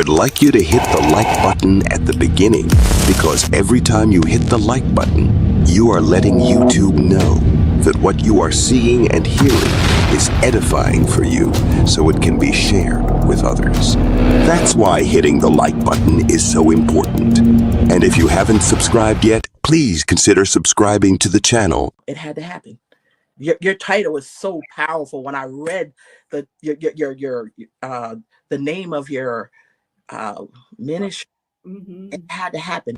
would like you to hit the like button at the beginning, because every time you hit the like button, you are letting YouTube know that what you are seeing and hearing is edifying for you, so it can be shared with others. That's why hitting the like button is so important. And if you haven't subscribed yet, please consider subscribing to the channel. It had to happen. Your title was so powerful. When I read the name of your ministry, it had to happen.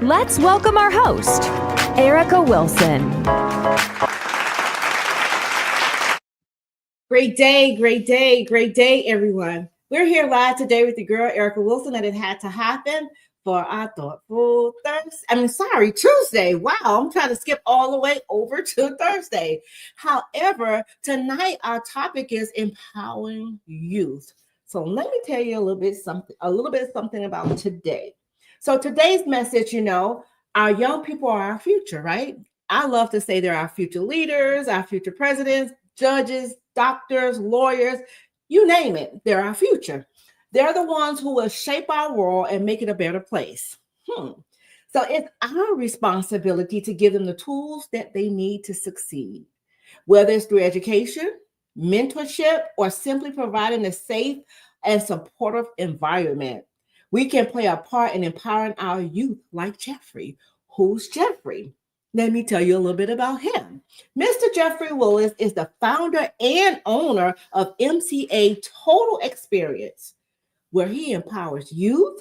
Let's welcome our host, Erica Wilson. Great day, everyone. We're here live today with the girl, Erica Wilson, and it had to happen for our thoughtful Tuesday. Wow, I'm trying to skip all the way over to Thursday. However, tonight our topic is empowering youth. So let me tell you a little bit something about today. So today's message, our young people are our future, right? I love to say they're our future leaders, our future presidents, judges, doctors, lawyers, you name it. They're our future. They're the ones who will shape our world and make it a better place. So it's our responsibility to give them the tools that they need to succeed, whether it's through education, mentorship, or simply providing a safe and supportive environment. We can play a part in empowering our youth like Jeffrey. Who's Jeffrey? Let me tell you a little bit about him. Mr. Jeffery Willis is the founder and owner of MCA Total Experience, where he empowers youth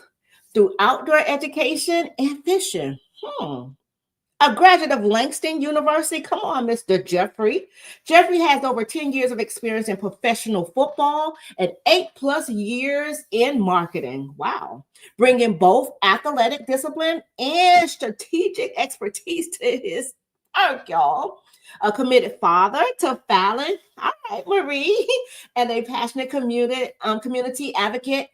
through outdoor education and fishing. A graduate of Langston University. Come on, Mr. Jeffrey. Jeffrey has over 10 years of experience in professional football and 8+ years in marketing. Wow. Bringing both athletic discipline and strategic expertise to his work, y'all. A committed father to Fallon. All right, Marie. And a passionate community advocate.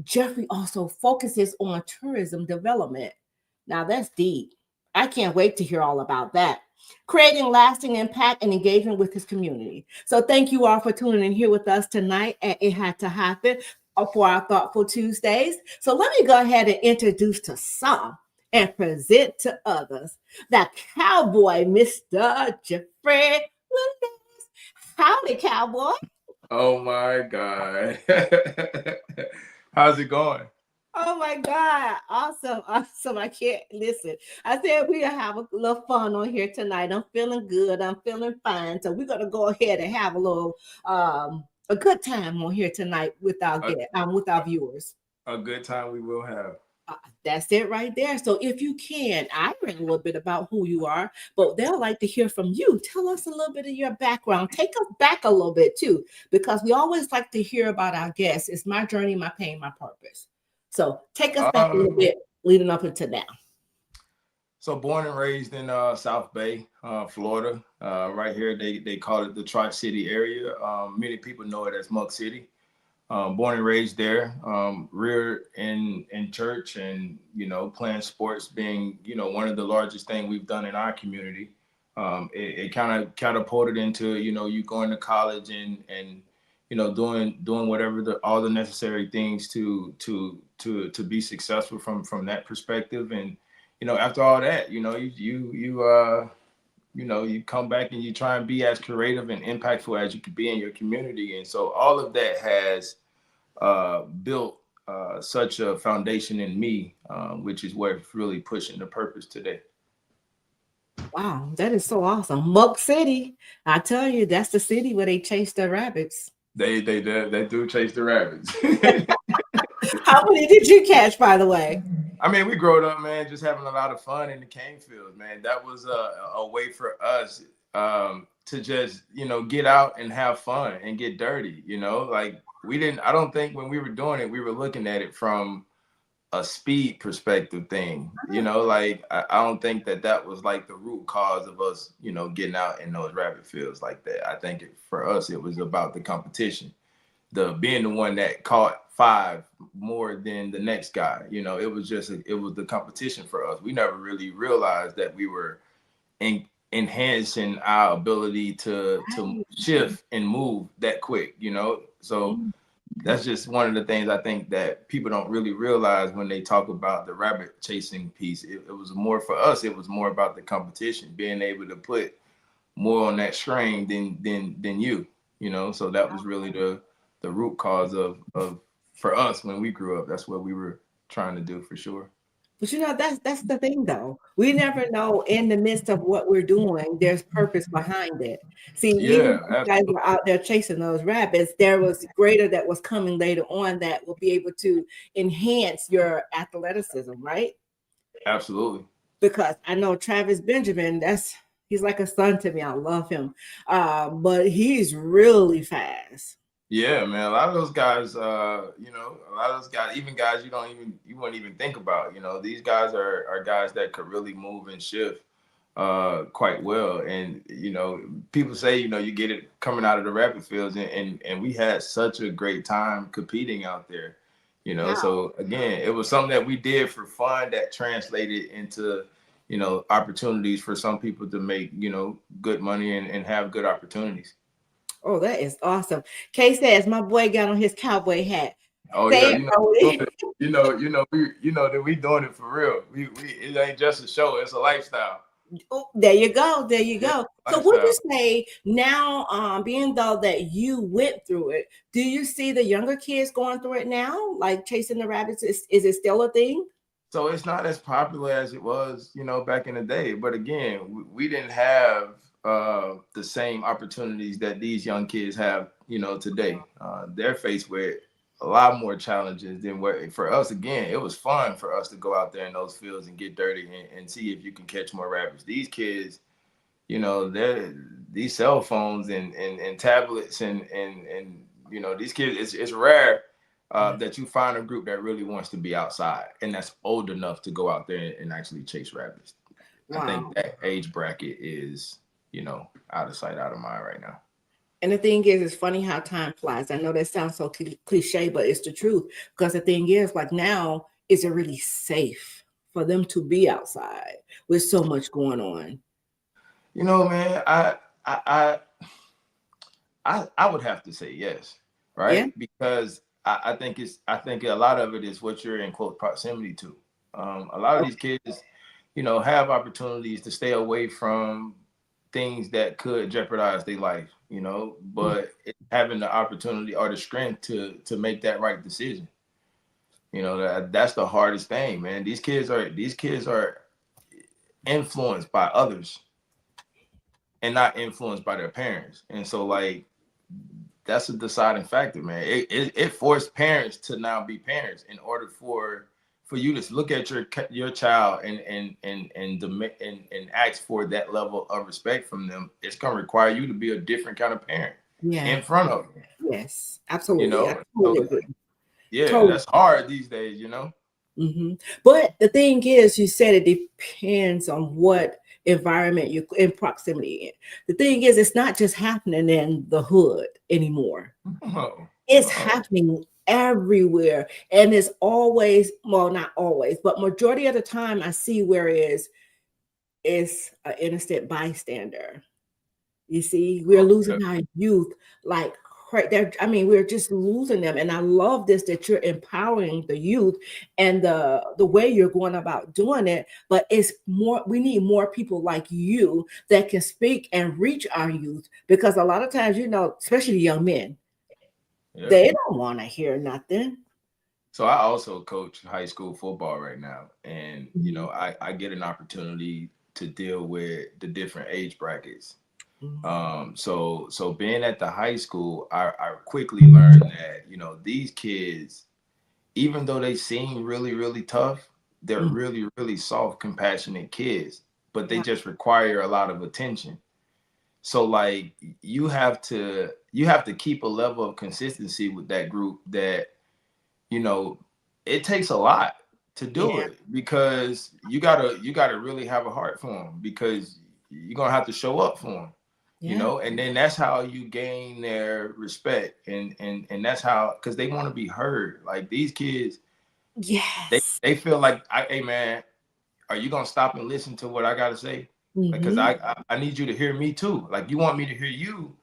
Jeffrey also focuses on tourism development. Now that's deep. I can't wait to hear all about that. Creating lasting impact and engagement with his community. So thank you all for tuning in here with us tonight at It Had to Happen for our Thoughtful Tuesdays. So let me go ahead and introduce to some and present to others the cowboy, Mr. Jeffery Willis. Howdy, cowboy. Oh my God. How's it going? Oh my God. Awesome. I can't listen. I said we'll have a little fun on here tonight. I'm feeling good. I'm feeling fine. So we're gonna go ahead and have a little a good time on here tonight with our viewers. A good time we will have. That's it right there. So if you can, I read a little bit about who you are, but they'll like to hear from you. Tell us a little bit of your background. Take us back a little bit too, because we always like to hear about our guests. It's my journey, my pain, my purpose. So take us back a little bit leading up until now. So born and raised in South Bay, Florida. Right here, they call it the Tri-City area. Many people know it as Muck City. Born and raised there, reared in church and, playing sports being, one of the largest thing we've done in our community. It kind of catapulted into, you going to college and doing whatever all the necessary things to be successful from that perspective. And, after all that, you you come back and you try and be as creative and impactful as you can be in your community. And so all of that has built such a foundation in me, which is what's really pushing the purpose today. Wow, that is so awesome. Muck City, I tell you, that's the city where they chase the rabbits. They do chase the rabbits. How many did you catch, by the way? I mean, we growed up, man, just having a lot of fun in the cane fields, man. That was a way for us to just, get out and have fun and get dirty, like I don't think when we were doing it, we were looking at it from a speed perspective thing, like I don't think that was like the root cause of us, getting out in those rabbit fields like that. I think for us, it was about the competition, being the one that caught 5 more than the next guy. It was the competition for us. We never really realized that we were enhancing our ability to shift and move that quick, so that's just one of the things I think that people don't really realize when they talk about the rabbit chasing piece. It was more for us. It was more about the competition, being able to put more on that strain than you, so that was really the root cause of for us when we grew up. That's what we were trying to do for sure. But that's the thing though. We never know in the midst of what we're doing, there's purpose behind it. See, even if you guys were out there chasing those rabbits, there was greater that was coming later on that will be able to enhance your athleticism, right? Absolutely. Because I know Travis Benjamin, he's like a son to me. I love him. But he's really fast. Yeah, man. A lot of those guys, even guys you wouldn't even think about. These guys are guys that could really move and shift quite well. And people say, you get it coming out of the rabbit fields, and we had such a great time competing out there. Wow. So again, it was something that we did for fun that translated into opportunities for some people to make good money and have good opportunities. Oh, that is awesome. Kay says my boy got on his cowboy hat. Oh yeah, that we doing it for real. We it ain't just a show; it's a lifestyle. Oh, there you go. So, would you say now, being though that you went through it, do you see the younger kids going through it now, like chasing the rabbits? Is it still a thing? So it's not as popular as it was, back in the day. But again, we didn't have the same opportunities that these young kids have, today. They're faced with a lot more challenges than for us. Again, it was fun for us to go out there in those fields and get dirty and see if you can catch more rabbits. These kids, these cell phones and tablets and these kids, it's rare that you find a group that really wants to be outside and that's old enough to go out there and actually chase rabbits. Wow. I think that age bracket is out of sight, out of mind right now. And the thing is, it's funny how time flies. I know that sounds so cliche, but it's the truth. Because the thing is, like now, is it really safe for them to be outside with so much going on? Man, I would have to say yes, right? Yeah. Because I think a lot of it is what you're in close proximity to. A lot of these kids, have opportunities to stay away from things that could jeopardize their life, but having the opportunity or the strength to make that right decision, that's the hardest thing, man. These kids are influenced by others and not influenced by their parents. And so like, that's a deciding factor, man. It forced parents to now be parents in order for you to look at your child and ask for that level of respect from them. It's going to require you to be a different kind of parent in front of them. Yes, absolutely. Totally. That's hard these days, Mm-hmm. But the thing is, you said it depends on what environment you're in proximity in. The thing is, it's not just happening in the hood anymore. It's happening everywhere, and it's always, well, not always, but majority of the time I see where is an innocent bystander. You see, we're losing our youth like I mean, we're just losing them. And I love this, that you're empowering the youth and the way you're going about doing it. But it's more, we need more people like you that can speak and reach our youth, because a lot of times, you know, especially young men, they don't want to hear nothing. So I also coach high school football right now. And, you know, I get an opportunity to deal with the different age brackets. So being at the high school, I quickly learned that, you know, these kids, even though they seem really, really tough, they're really, really soft, compassionate kids, but they just require a lot of attention. So like you have to keep a level of consistency with that group that, you know, it takes a lot to do it, because you gotta really have a heart for them, because you're gonna have to show up for them, you know, and then that's how you gain their respect, and that's how, because they want to be heard. Like these kids, they feel like, hey man, are you gonna stop and listen to what I gotta say? Because I need you to hear me too. Like you want me to hear you,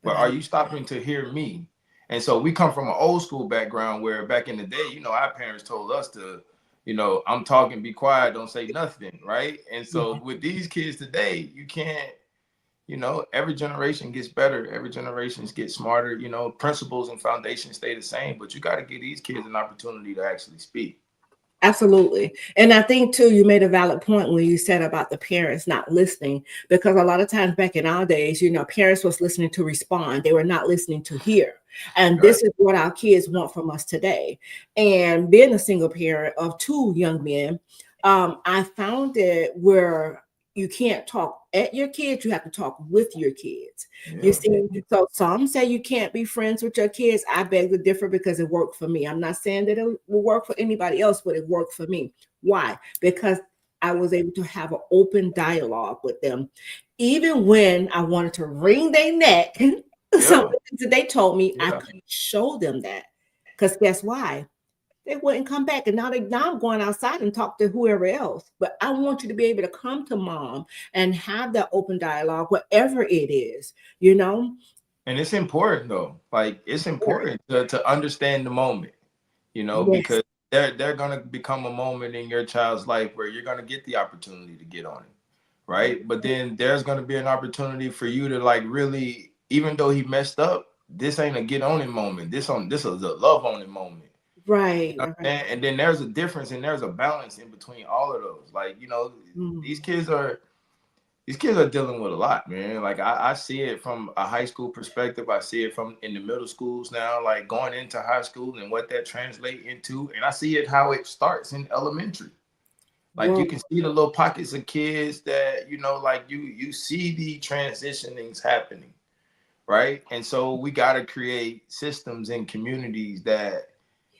but are you stopping to hear me? And so we come from an old school background where back in the day, you know, our parents told us to, you know, I'm talking, be quiet, don't say nothing, right? And so with these kids today, you can't, you know, every generation gets better, every generation gets smarter, you know, principles and foundations stay the same, but you got to give these kids an opportunity to actually speak. Absolutely. And I think too, you made a valid point when you said about the parents not listening, because a lot of times back in our days, you know, parents was listening to respond. They were not listening to hear. And this is what our kids want from us today. And being a single parent of two young men, I found it where you can't talk at your kids, you have to talk with your kids. You see, so some say you can't be friends with your kids. I beg to differ, because it worked for me. I'm not saying that it will work for anybody else, but it worked for me. Why? Because I was able to have an open dialogue with them, even when I wanted to wring their neck. So they told me I couldn't show them that, because guess why? They wouldn't come back. And now I'm going outside and talk to whoever else. But I want you to be able to come to mom and have that open dialogue, whatever it is, you know? And it's important though. Like it's important to understand the moment, you know, because they're gonna become a moment in your child's life where you're gonna get the opportunity to get on it. Right. But then there's gonna be an opportunity for you to like really, even though he messed up, this ain't a get on it moment. This is a love on it moment. Right. You know, and then there's a difference and there's a balance in between all of those. Like, you know, these kids are dealing with a lot, man. Like I see it from a high school perspective. I see it from in the middle schools now, like going into high school and what that translates into. And I see it how it starts in elementary. Like you can see the little pockets of kids that, you know, like you see the transitionings happening, right? And so we got to create systems and communities that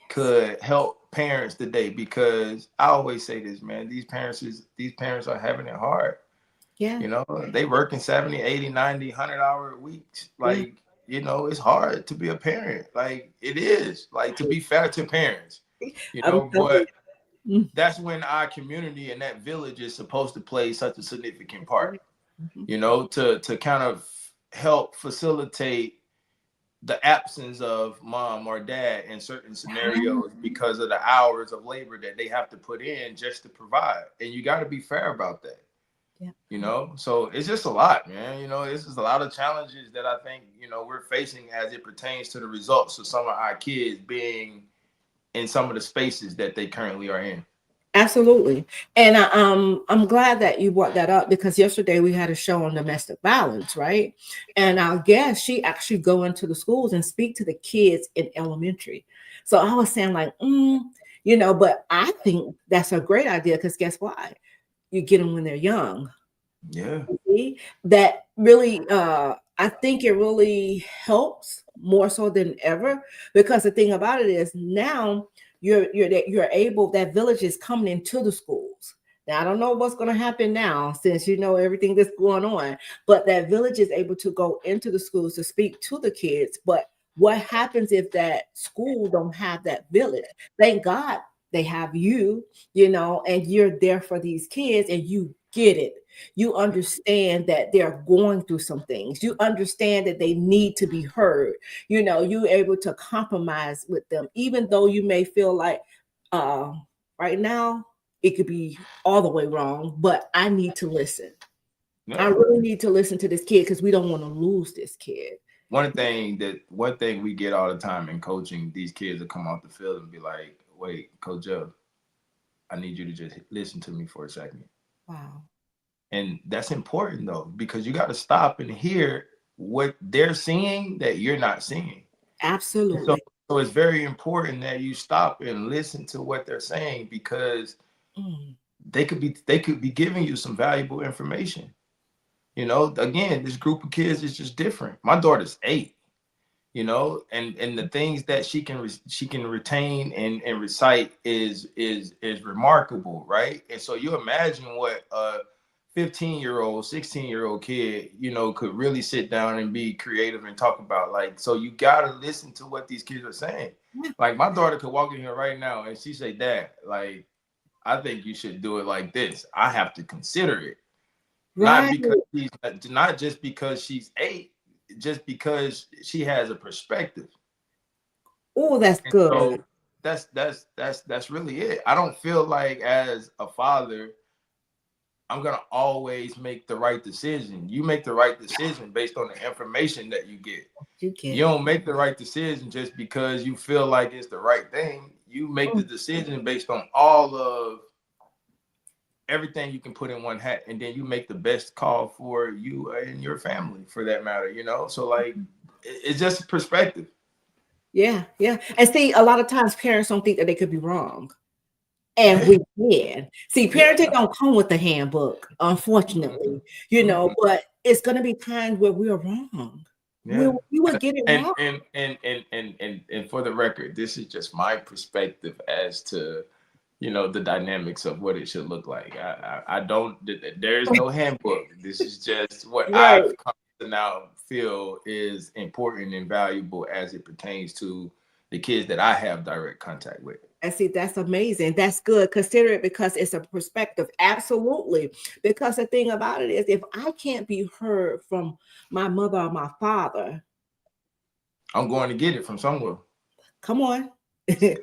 could help parents today, because I always say this, man, these parents are having it hard. You know, they working 70, 80, 90, 100-hour weeks. Like, you know, it's hard to be a parent. Like it is, like, to be fair to parents, you know, but that's when our community and that village is supposed to play such a significant part, you know, to kind of help facilitate the absence of mom or dad in certain scenarios because of the hours of labor that they have to put in just to provide. And you got to be fair about that. You know, so it's just a lot, man. You know, this is a lot of challenges that I think, you know, we're facing as it pertains to the results of some of our kids being in some of the spaces that they currently are in. Absolutely. And I'm glad that you brought that up, because yesterday we had a show on domestic violence, right? And our guest, she actually go into the schools and speak to the kids in elementary. So I was saying like, you know, but I think that's a great idea, because guess why? You get them when they're young. That really, I think it really helps more so than ever, because the thing about it is now you're able, that village is coming into the schools. Now, I don't know what's going to happen now, since you know everything that's going on, but that village is able to go into the schools to speak to the kids. But what happens if that school don't have that village? Thank God they have you, you know, and you're there for these kids and you get it. You understand that they're going through some things. You understand that they need to be heard. You know, you're able to compromise with them, even though you may feel like right now it could be all the way wrong, but I need to listen. Yeah. I really need to listen to this kid because we don't want to lose this kid. One thing we get all the time in coaching, these kids will come off the field and be like, wait, Coach Jeff, I need you to just listen to me for a second. Wow. And that's important though, because you got to stop and hear what they're seeing that you're not seeing. Absolutely. So it's very important that you stop and listen to what they're saying, because they could be giving you some valuable information. You know, again, this group of kids is just different. My daughter's 8, you know, and the things that she can retain and recite is remarkable, right? And so you imagine what a 15-year-old, 16-year-old kid, you know, could really sit down and be creative and talk about. Like, so you gotta listen to what these kids are saying. Like, my daughter could walk in here right now and she say, Dad, like, I think you should do it like this. I have to consider it. Right. Not just because she's 8, just because she has a perspective. Oh, that's good. So that's really it. I don't feel like as a father, I'm gonna always make the right decision. You make the right decision based on the information that you get. You don't make the right decision just because you feel like it's the right thing. You make the decision based on all of everything you can put in one hat, and then you make the best call for you and your family, for that matter, you know? So like, it's just a perspective. Yeah. And see, a lot of times parents don't think that they could be wrong. And we can. See, parenting don't come with the handbook, unfortunately, you know, but it's going to be times where we're wrong. Yeah. We will get it wrong. And for the record, this is just my perspective as to, you know, the dynamics of what it should look like. I don't, there's no handbook. This is just what I've come to now feel is important and valuable as it pertains to the kids that I have direct contact with. And see, that's amazing. That's good. Consider it, because it's a perspective. Absolutely. Because the thing about it is, if I can't be heard from my mother or my father, I'm going to get it from somewhere. Come on.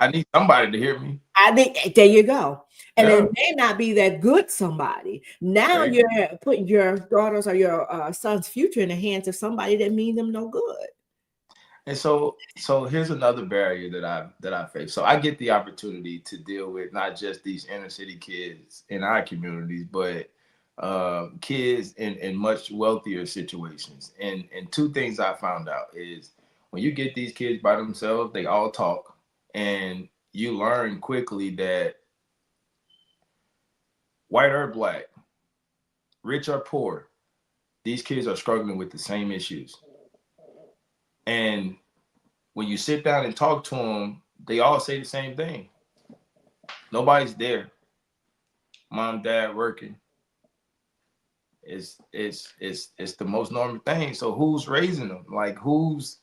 I need somebody to hear me. I think there you go. And it may not be that good somebody. Now you're putting your daughter's or your son's future in the hands of somebody that mean them no good. And so here's another barrier that I face. So I get the opportunity to deal with not just these inner city kids in our communities, but kids in much wealthier situations. And two things I found out is, when you get these kids by themselves, they all talk, and you learn quickly that white or black, rich or poor, these kids are struggling with the same issues. And when you sit down and talk to them, they all say the same thing. Nobody's there. Mom, dad working. It's the most normal thing. So who's raising them? Like, who's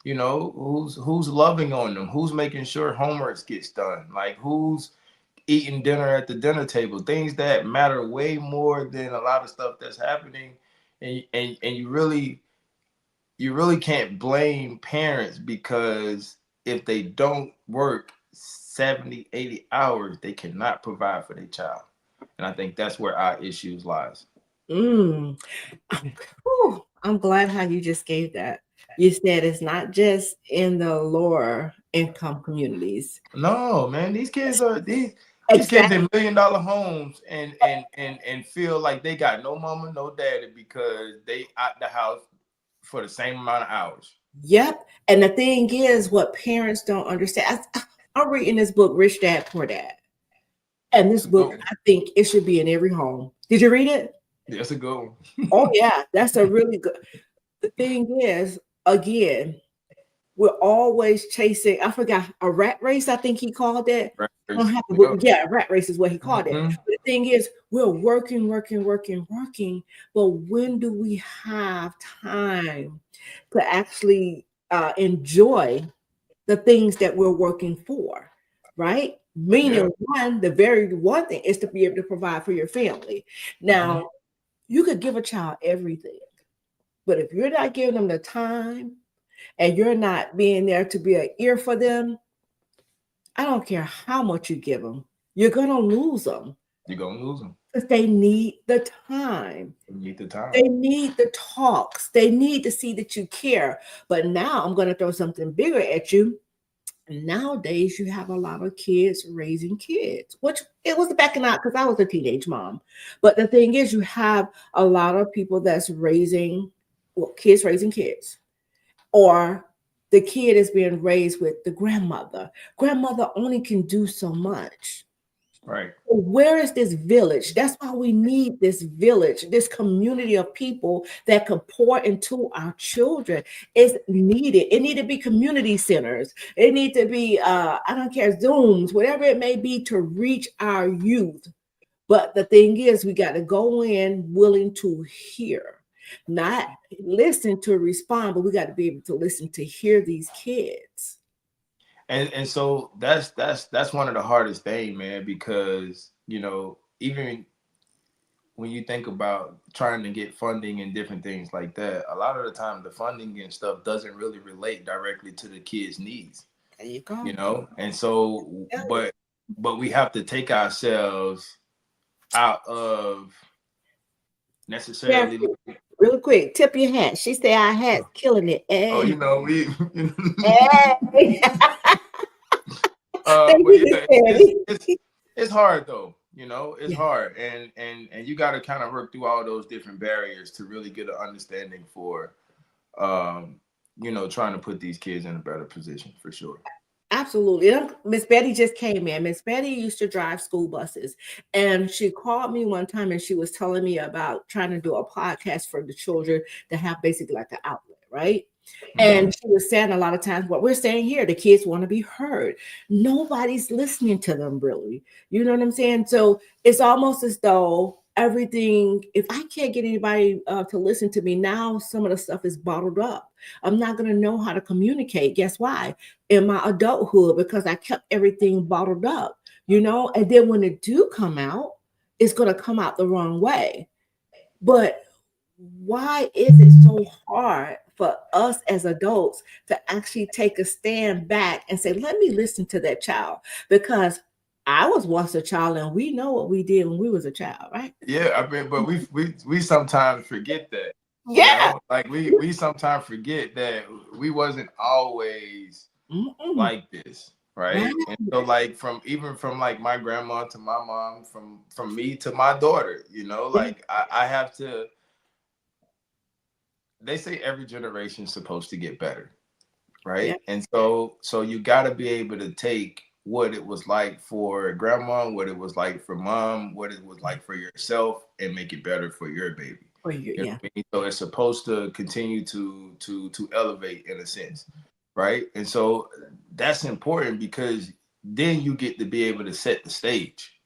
loving on them? Who's making sure homework gets done? Like, who's eating dinner at the dinner table? Things that matter way more than a lot of stuff that's happening. And you really can't blame parents, because if they don't work 70, 80 hours, they cannot provide for their child. And I think that's where our issues lies. I'm glad how you just gave that. You said it's not just in the lower income communities. No, man, these kids are these kids in $1 million homes and feel like they got no mama, no daddy, because they out the house for the same amount of hours. Yep. And the thing is, what parents don't understand. I'm reading this book, Rich Dad, Poor Dad. And this book, I think it should be in every home. Did you read it? That's a good one. Oh, yeah. That's a really good. The thing is, again, we're always chasing, I forgot, a rat race, I think he called it. I don't have the book. Yeah, a rat race is what he called it. But the thing is, we're working. But when do we have time to actually enjoy the things that we're working for, right? Meaning, the very one thing is to be able to provide for your family. Now, You could give a child everything, but if you're not giving them the time and you're not being there to be an ear for them, I don't care how much you give them, you're going to lose them. You're going to lose them. Because they need the time. They need the time. They need the talks. They need to see that you care. But now I'm going to throw something bigger at you. Nowadays, you have a lot of kids raising kids, which it was back in because I was a teenage mom. But the thing is, you have a lot of people that's raising kids, or the kid is being raised with the grandmother. Grandmother only can do so much. Right. Where is this village? That's why we need this village, this community of people that can pour into our children. It's needed. It need to be community centers. It need to be, I don't care, Zooms, whatever it may be to reach our youth. But the thing is, we got to go in willing to hear, not listen to respond, but we got to be able to listen to hear these kids. And so that's one of the hardest things, man, because, you know, even when you think about trying to get funding and different things like that, a lot of the time the funding and stuff doesn't really relate directly to the kids' needs. There you go. You know, and so but we have to take ourselves out of necessarily. Yeah. Real quick, tip your hat. She said our hat's killing it. Hey. Oh, you know, we hey. but yeah, it's hard though, you know, it's hard, and you got to kind of work through all those different barriers to really get an understanding for you know, trying to put these kids in a better position, for sure. Absolutely. Miss Betty just came in. Miss Betty used to drive school buses, and she called me one time and she was telling me about trying to do a podcast for the children to have basically like an outlet, right? And she was saying a lot of times what we're saying here, the kids want to be heard. Nobody's listening to them, really. You know what I'm saying? So it's almost as though everything, if I can't get anybody to listen to me now, some of the stuff is bottled up. I'm not going to know how to communicate. Guess why? In my adulthood, because I kept everything bottled up, you know, and then when it do come out, it's going to come out the wrong way. But why is it so hard for us as adults to actually take a stand back and say, let me listen to that child? Because I was once a child, and we know what we did when we was a child, right? Yeah, I mean, but we sometimes forget that. Yeah, you know? Like we sometimes forget that we wasn't always like this, right? And so, like from like my grandma to my mom, from me to my daughter, you know, like I have to. They say every generation is supposed to get better, right? Yeah. And so you got to be able to take what it was like for grandma, what it was like for mom, what it was like for yourself, and make it better for your baby. You know what I mean? So it's supposed to continue to elevate in a sense, right? And so that's important because then you get to be able to set the stage,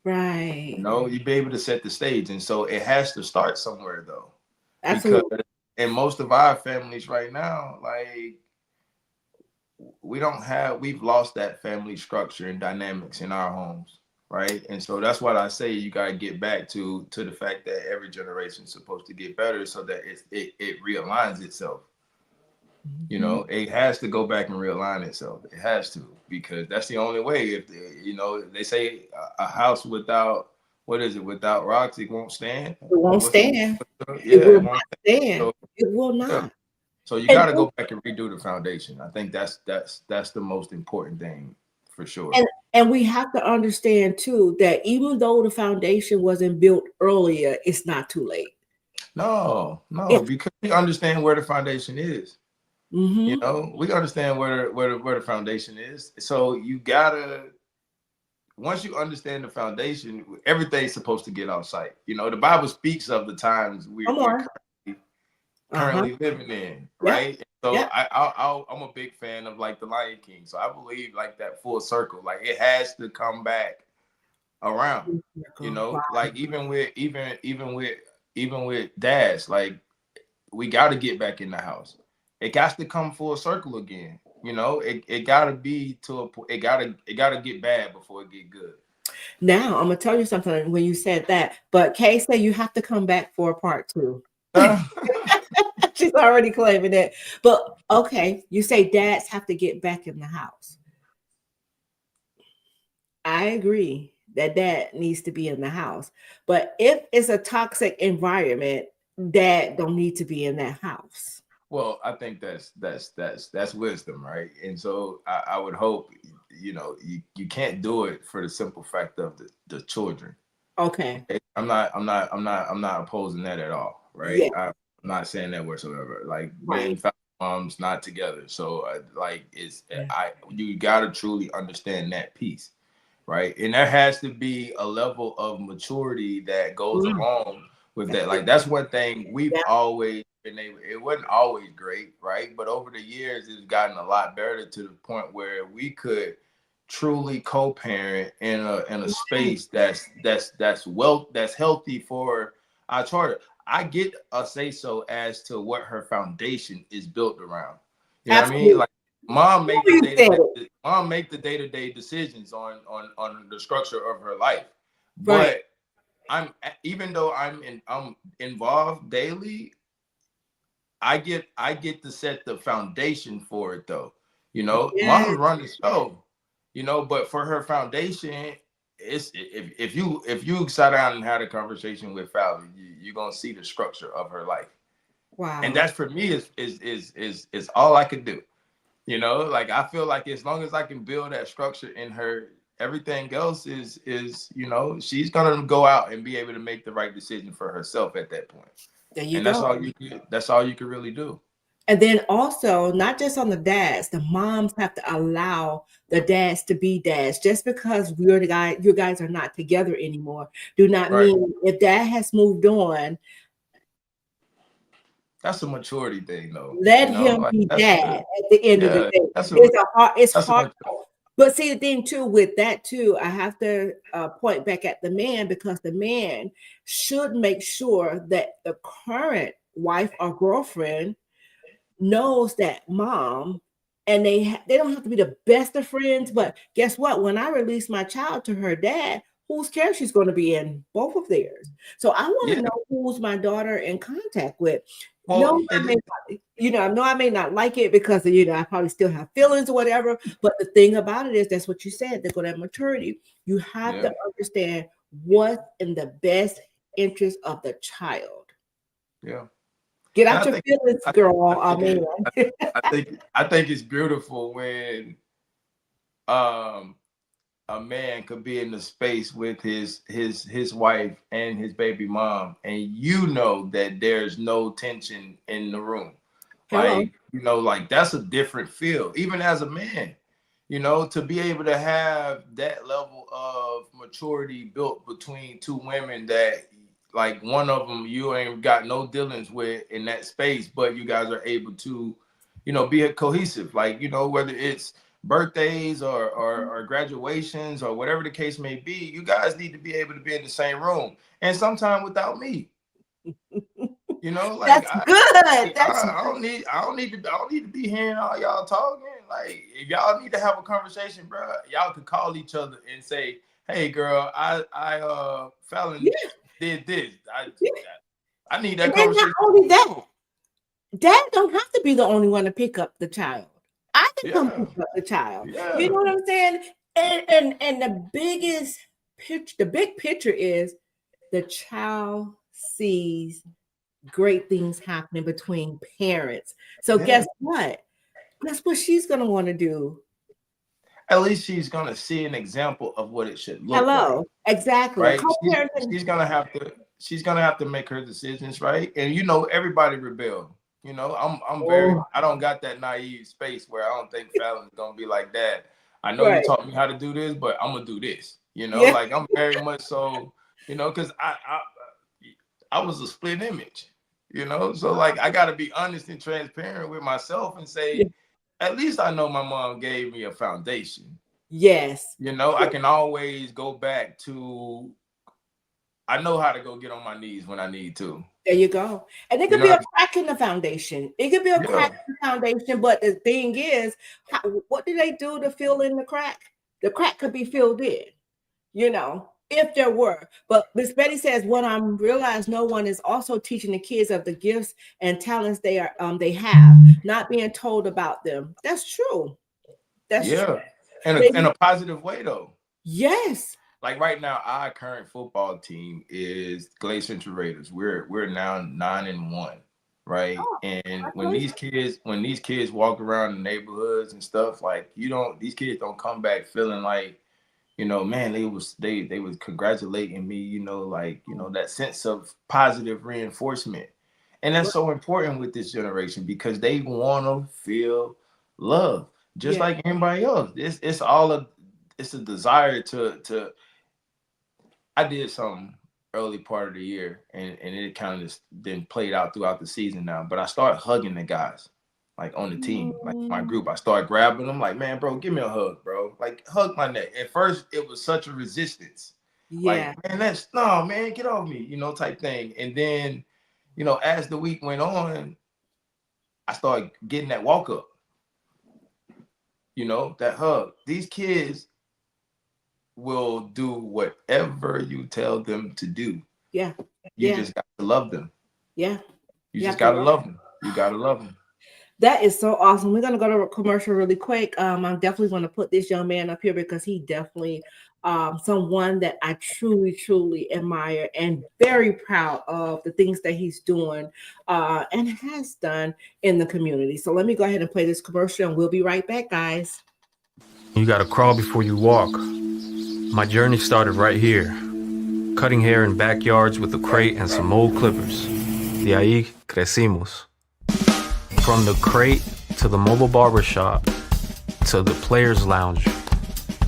right? You know, you be able to set the stage, and so it has to start somewhere, though. Absolutely. Because in most of our families right now, like we've lost that family structure and dynamics in our homes, right? And so that's what I say, you got to get back to the fact that every generation is supposed to get better so that it realigns itself. You know, it has to go back and realign itself. It has to, because that's the only way. If you know, they say a house without rocks, it won't stand. It won't stand. Yeah, it won't stand. So, it will not. Yeah. So you got to go back and redo the foundation. I think that's the most important thing, for sure. And we have to understand too that even though the foundation wasn't built earlier, it's not too late. No, because we understand where the foundation is. You know, we understand where the foundation is. So you gotta, once you understand the foundation, everything's supposed to get off site. You know, the Bible speaks of the times we're currently living in, right? So I'm a big fan of like the Lion King. So I believe like that full circle, like it has to come back around. You know, like even with dads, like we got to get back in the house. It got to come full circle again. You know, it got to be to a point. It got to get bad before it get good. Now I'm gonna tell you something when you said that, but Kay said you have to come back for a part 2. She's already claiming it. But okay, you say dads have to get back in the house. I agree that dad needs to be in the house. But if it's a toxic environment, dad don't need to be in that house. Well, I think that's wisdom, right? And so I would hope, you can't do it for the simple fact of the children. Okay. I'm not opposing that at all, right? Yeah. I'm not saying that whatsoever. Like, Right. being moms not together, so you got to truly understand that piece, right? And there has to be a level of maturity that goes along with that. Like, that's one thing we've always been able. It wasn't always great, right? But over the years, it's gotten a lot better to the point where we could truly co-parent in a space that's healthy for our charter. I get a say so as to what her foundation is built around. You know what I mean? Like, mom make the day-to-day decisions on the structure of her life. But even though I'm involved daily, I get to set the foundation for it though. Mom run the show. But for her foundation, it's if you sat down and had a conversation with Fallon, you're gonna see the structure of her life. Wow. And that's, for me, is all I could do. Like, I feel like as long as I can build that structure in her, everything else is she's gonna go out and be able to make the right decision for herself at that point. There you and go. That's all you can really do. And then also, not just on the dads, the moms have to allow the dads to be dads. Just because you guys are not together anymore, do not mean if dad has moved on. That's a maturity thing, though. Let him be dad at the end of the day. It's hard. But see, the thing too with that too, I have to point back at the man, because the man should make sure that the current wife or girlfriend knows that mom, and they don't have to be the best of friends, but guess what? When I release my child to her dad, whose care she's going to be in? Both of theirs. So I want to know who's my daughter in contact with. Well, I may not like it because I probably still have feelings or whatever. But the thing about it is, that's what you said. They're going to have maturity. You have to understand what's in the best interest of the child. Yeah. Get out your feelings, girl. I think it's beautiful when a man could be in the space with his wife and his baby mom, and that there's no tension in the room. Like, like, that's a different feel, even as a man, to be able to have that level of maturity built between two women that, like, one of them you ain't got no dealings with in that space, but you guys are able to, be a cohesive, like, whether it's birthdays or graduations or whatever the case may be, you guys need to be able to be in the same room, and sometime without me. Like, that's good. I don't need to be hearing all y'all talking. Like, if y'all need to have a conversation, bro, y'all could call each other and say, "Hey, girl, I Fallon did this. I need that conversation." Not only that, dad don't have to be the only one to pick up the child. I can come pick up the child. Yeah. You know what I'm saying? And the biggest picture, the big picture is the child sees great things happening between parents. So guess what? That's what she's gonna want to do. At least she's gonna see an example of what it should look like. Exactly. Right? She's gonna have to make her decisions, right? And everybody rebel. I don't got that naive space where I don't think Fallon's gonna be like that. I know you taught me how to do this, but I'm gonna do this. Like, I'm very much so, because I was a split image, so, like, I got to be honest and transparent with myself and say, at least I know my mom gave me a foundation. Yes. I can always go back to, I know how to go get on my knees when I need to. There you go. And it could be a crack in the foundation. It could be a crack in the foundation, but the thing is, what do they do to fill in the crack? The crack could be filled in. if there were. But Miss Betty says, what I'm realized, no one is also teaching the kids of the gifts and talents they have, not being told about them. That's true. That's true. Yeah, in a positive way though. Yes. Like right now, our current football team is Glacier Central Raiders. We're now 9-1, right? Oh, And when these kids walk around the neighborhoods and stuff, like these kids don't come back feeling like, man, they was congratulating me, that sense of positive reinforcement. And that's so important with this generation because they want to feel love just like anybody else. It's a desire to. I did something early part of the year and it kind of just then played out throughout the season now. But I started hugging the guys like on the team, like my group. I started grabbing them like, man, bro, give me a hug, bro. Like hug my neck. At first it was such a resistance. Yeah. Like, man, man, get off me, type thing. And then, as the week went on, I started getting that walk up, that hug. These kids will do whatever you tell them to do. Yeah. You just got to love them. Yeah. You just got to love them. You got to love them. That is so awesome. We're going to go to a commercial really quick. I'm definitely going to put this young man up here because he definitely someone that I truly, truly admire and very proud of the things that he's doing and has done in the community. So let me go ahead and play this commercial and we'll be right back, guys. You got to crawl before you walk. My journey started right here, cutting hair in backyards with a crate and some old clippers. De ahí crecimos. From the crate to the mobile barbershop to the players' lounge,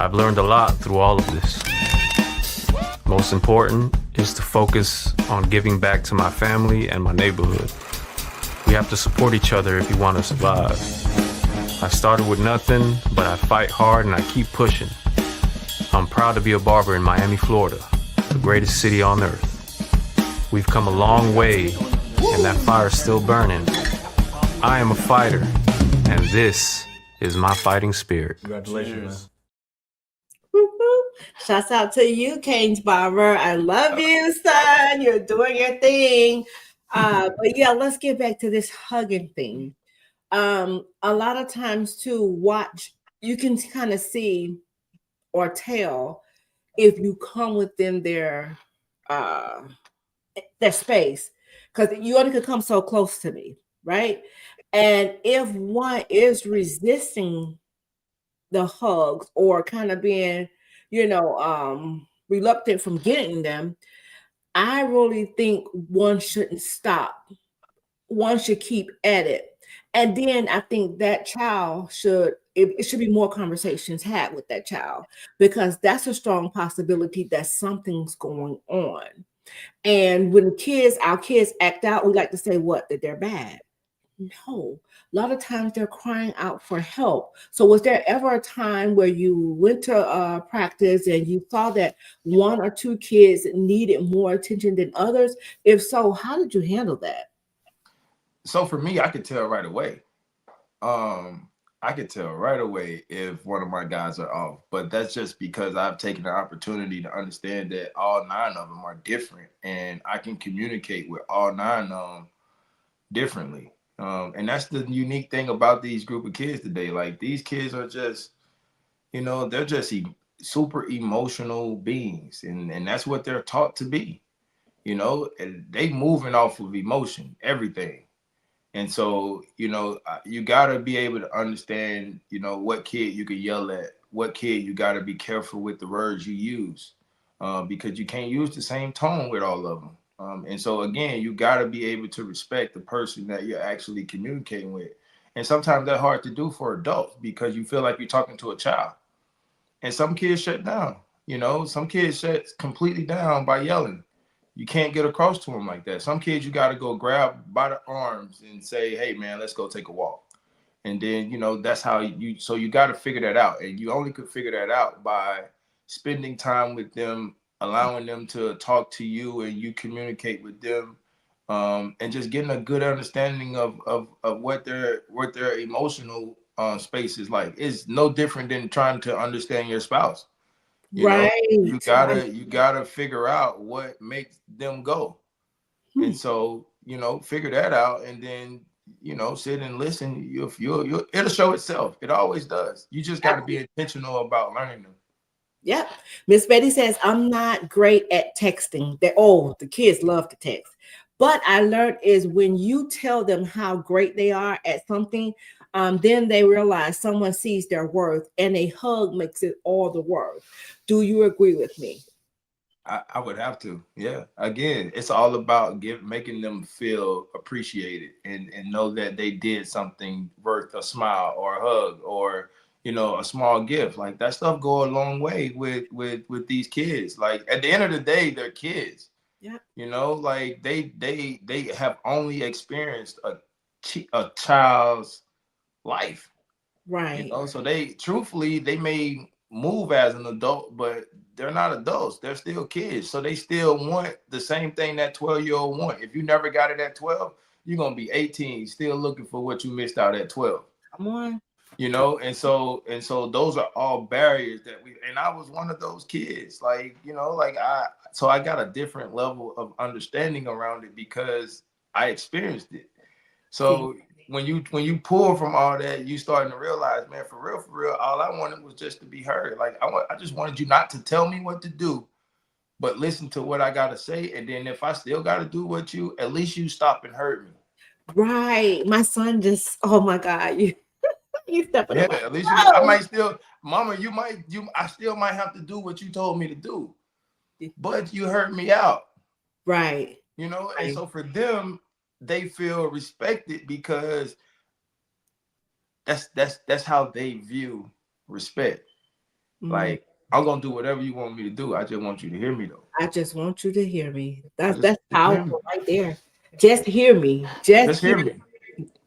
I've learned a lot through all of this. Most important is to focus on giving back to my family and my neighborhood. We have to support each other if we want to survive. I started with nothing, but I fight hard and I keep pushing. I'm proud to be a barber in Miami, Florida, the greatest city on earth. We've come a long way, and that fire's still burning. I am a fighter, and this is my fighting spirit. Congratulations. Shouts out to you, Kane's Barber. I love you, son. You're doing your thing. But yeah, let's get back to this hugging thing. A lot of times to watch, you can kind of see or tell if you come within their space, because you only could come so close to me, right? And if one is resisting the hugs or kind of being, reluctant from getting them, I really think one shouldn't stop. One should keep at it. And then I think that child it should be more conversations had with that child, because that's a strong possibility that something's going on. And when our kids act out, we like to say that they're bad. No, a lot of times they're crying out for help. So was there ever a time where you went to practice and you saw that one or two kids needed more attention than others? If so, how did you handle that? So for me, I could tell right away. I could tell right away if one of my guys are off, but that's just because I've taken the opportunity to understand that all 9 of them are different and I can communicate with all 9 of them differently. And that's the unique thing about these group of kids today. Like these kids are just, they're just super emotional beings, and that's what they're taught to be, and they moving off of emotion, everything. And so, you got to be able to understand, what kid you can yell at, what kid you got to be careful with the words you use, because you can't use the same tone with all of them. And so, again, you got to be able to respect the person that you're actually communicating with. And sometimes that's hard to do for adults because you feel like you're talking to a child. And some kids shut down, some kids shut completely down by yelling. You can't get across to them like that. Some kids you got to go grab by the arms and say, hey, man, let's go take a walk. And then, that's how so you got to figure that out. And you only could figure that out by spending time with them, allowing them to talk to you and you communicate with them, and just getting a good understanding of what their emotional space is like. It's no different than trying to understand your spouse. You know, Right. you gotta figure out what makes them go. And so, figure that out, and then, sit and listen. It'll show itself. It always does. You just got to be intentional about learning them. Yep. Miss Betty says, I'm not great at texting. The kids love to text. But I learned is when you tell them how great they are at something, then they realize someone sees their worth, and a hug makes it all the worth. Do you agree with me? I would have to. Yeah. Again, it's all about making them feel appreciated and know that they did something worth a smile or a hug or, a small gift. Like that stuff go a long way with these kids. Like at the end of the day, they're kids. Yeah. Like they have only experienced a child's life. Right. So they may move as an adult, but they're not adults. They're still kids. So they still want the same thing that 12-year-old want. If you never got it at 12, you're going to be 18, still looking for what you missed out at 12. Come on. And so those are all barriers and I was one of those kids. Like, I got a different level of understanding around it because I experienced it. So when you pull from all that, you starting to realize, man, for real, all I wanted was just to be heard. Like I just wanted you not to tell me what to do, but listen to what I gotta say. And then if I still gotta do at least you stop and heard me. Right. My son just, oh my God, you stepping Yeah, up. at least I might still, Mama, I still might have to do what you told me to do, but you heard me out. Right. And so for them, they feel respected because that's how they view respect. Like, I'm gonna do whatever you want me to do. I just want you to hear me though. I just want you to hear me. That's powerful right there. Just hear me. Just hear me.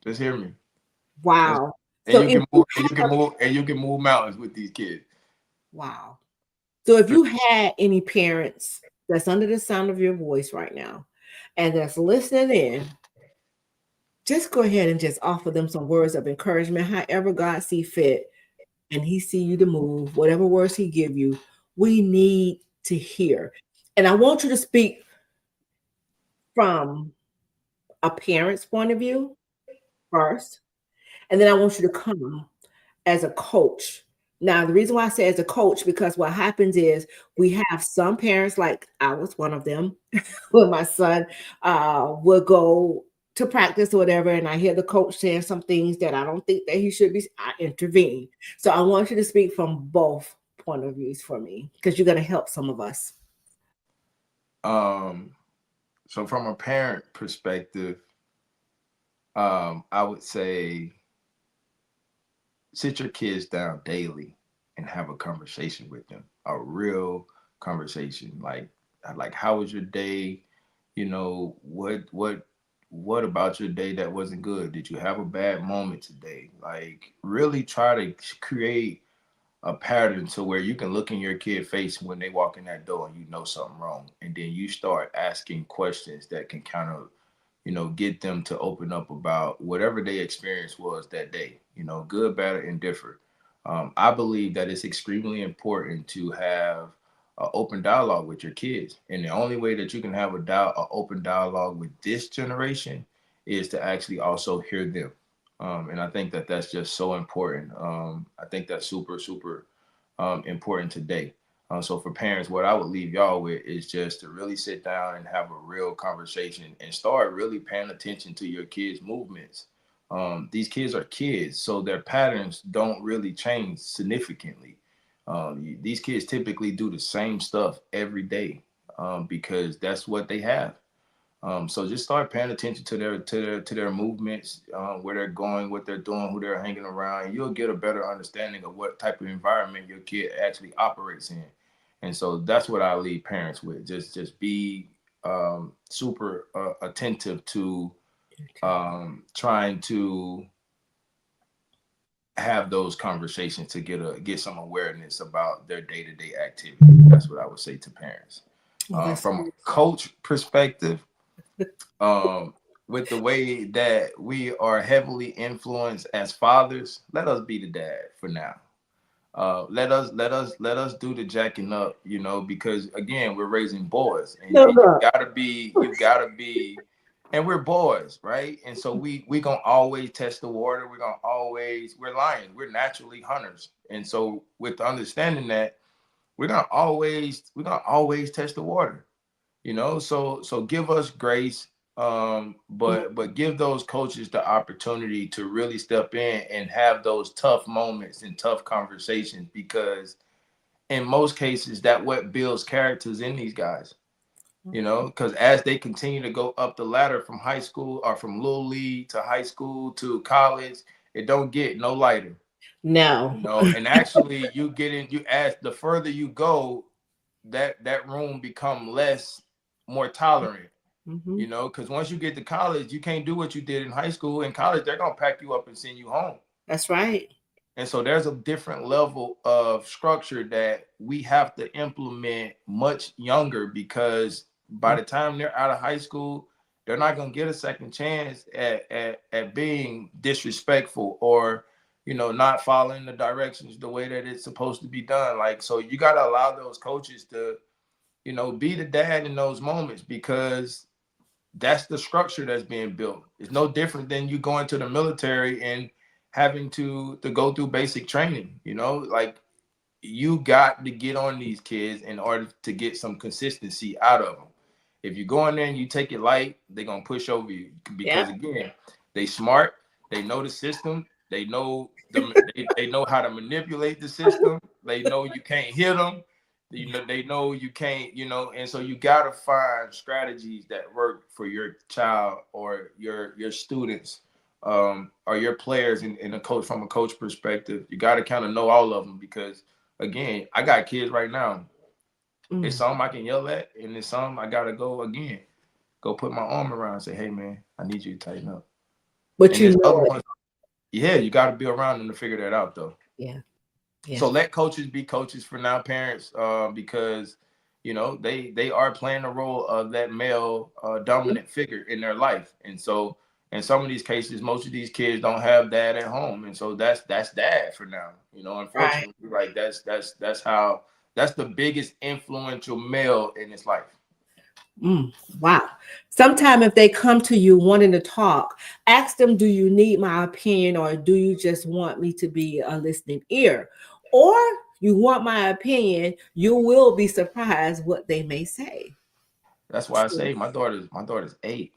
Just hear me. Wow. And you can move mountains with these kids. Wow. So if you had any parents that's under the sound of your voice right now and that's listening in, just go ahead and just offer them some words of encouragement, however God see fit, and he see you to move, whatever words he give you, we need to hear. And I want you to speak from a parent's point of view first, and then I want you to come as a coach. Now, the reason why I say as a coach, because what happens is we have some parents, like I was one of them, where my son will go to practice or whatever, and I hear the coach saying some things that I don't think that he should be, I intervene. So I want you to speak from both point of views for me, because you're going to help some of us. So from a parent perspective, I would say sit your kids down daily and have a conversation with them, a real conversation. Like how was your day? What about your day that wasn't good? Did you have a bad moment today? Like really try to create a pattern to where you can look in your kid's face when they walk in that door and you know something wrong. And then you start asking questions that can kind of, get them to open up about whatever their experience was that day, good, bad, or indifferent. I believe that it's extremely important to have an open dialogue with your kids. And the only way that you can have an open dialogue with this generation is to actually also hear them. And I think that that's just so important. I think that's super, super important today. So for parents, what I would leave y'all with is just to really sit down and have a real conversation and start really paying attention to your kids' movements. These kids are kids, so their patterns don't really change significantly. These kids typically do the same stuff every day because that's what they have. So just start paying attention to their movements, where they're going, what they're doing, who they're hanging around, and you'll get a better understanding of what type of environment your kid actually operates in. And so that's what I leave parents with. Just be super attentive to trying to have those conversations to get some awareness about their day-to-day activity. That's what I would say to parents. From a coach perspective, with the way that we are heavily influenced as fathers, let us be the dad for now. let us do the jacking up, you know, because again, we're raising boys, and No, you look. gotta be, and we're boys, right? And so we gonna always test the water. We're lions. We're naturally hunters, and so with the understanding that we're gonna always test the water, you know. So give us grace, but give those coaches the opportunity to really step in and have those tough moments and tough conversations, because in most cases that what builds characters in these guys, you know, because as they continue to go up the ladder from high school or from little league to high school to college, it don't get no lighter. No. You know, and actually as the further you go, that room become more tolerant, Mm-hmm. you know, because once you get to college, you can't do what you did in high school. In college, they're gonna pack you up and send you home. That's right. And so there's a different level of structure that we have to implement much younger, because by the time they're out of high school, they're not gonna get a second chance at being disrespectful or, you know, not following the directions the way that it's supposed to be done. Like, so you got to allow those coaches to, you know, be the dad in those moments, because that's the structure that's being built. It's no different than you going to the military and having to go through basic training, you know, like you got to get on these kids in order to get some consistency out of them. If you go in there and you take it light, they're going to push over you, because again, they smart, they know the system, they know they know how to manipulate the system. They know you can't hit them. You know, they know you can't, you know, and so you got to find strategies that work for your child or your students, or your players in a coach, from a coach perspective. You got to kind of know all of them, because again, I got kids right now. It's some I can yell at, and it's some I gotta go put my arm around and say, hey man, I need you to tighten up. But And you there's know other it. ones, yeah, you gotta be around them to figure that out though. Yeah. Yeah. So let coaches be coaches for now, parents, because you know they are playing the role of that male dominant figure in their life. And so in some of these cases, most of these kids don't have dad at home, and so that's dad for now, you know, Right. unfortunately. Like that's the biggest influential male in his life. Wow. Sometime if they come to you wanting to talk, ask them, do you need my opinion, or do you just want me to be a listening ear? Or you want my opinion, you will be surprised what they may say. That's why I say my daughter's 8,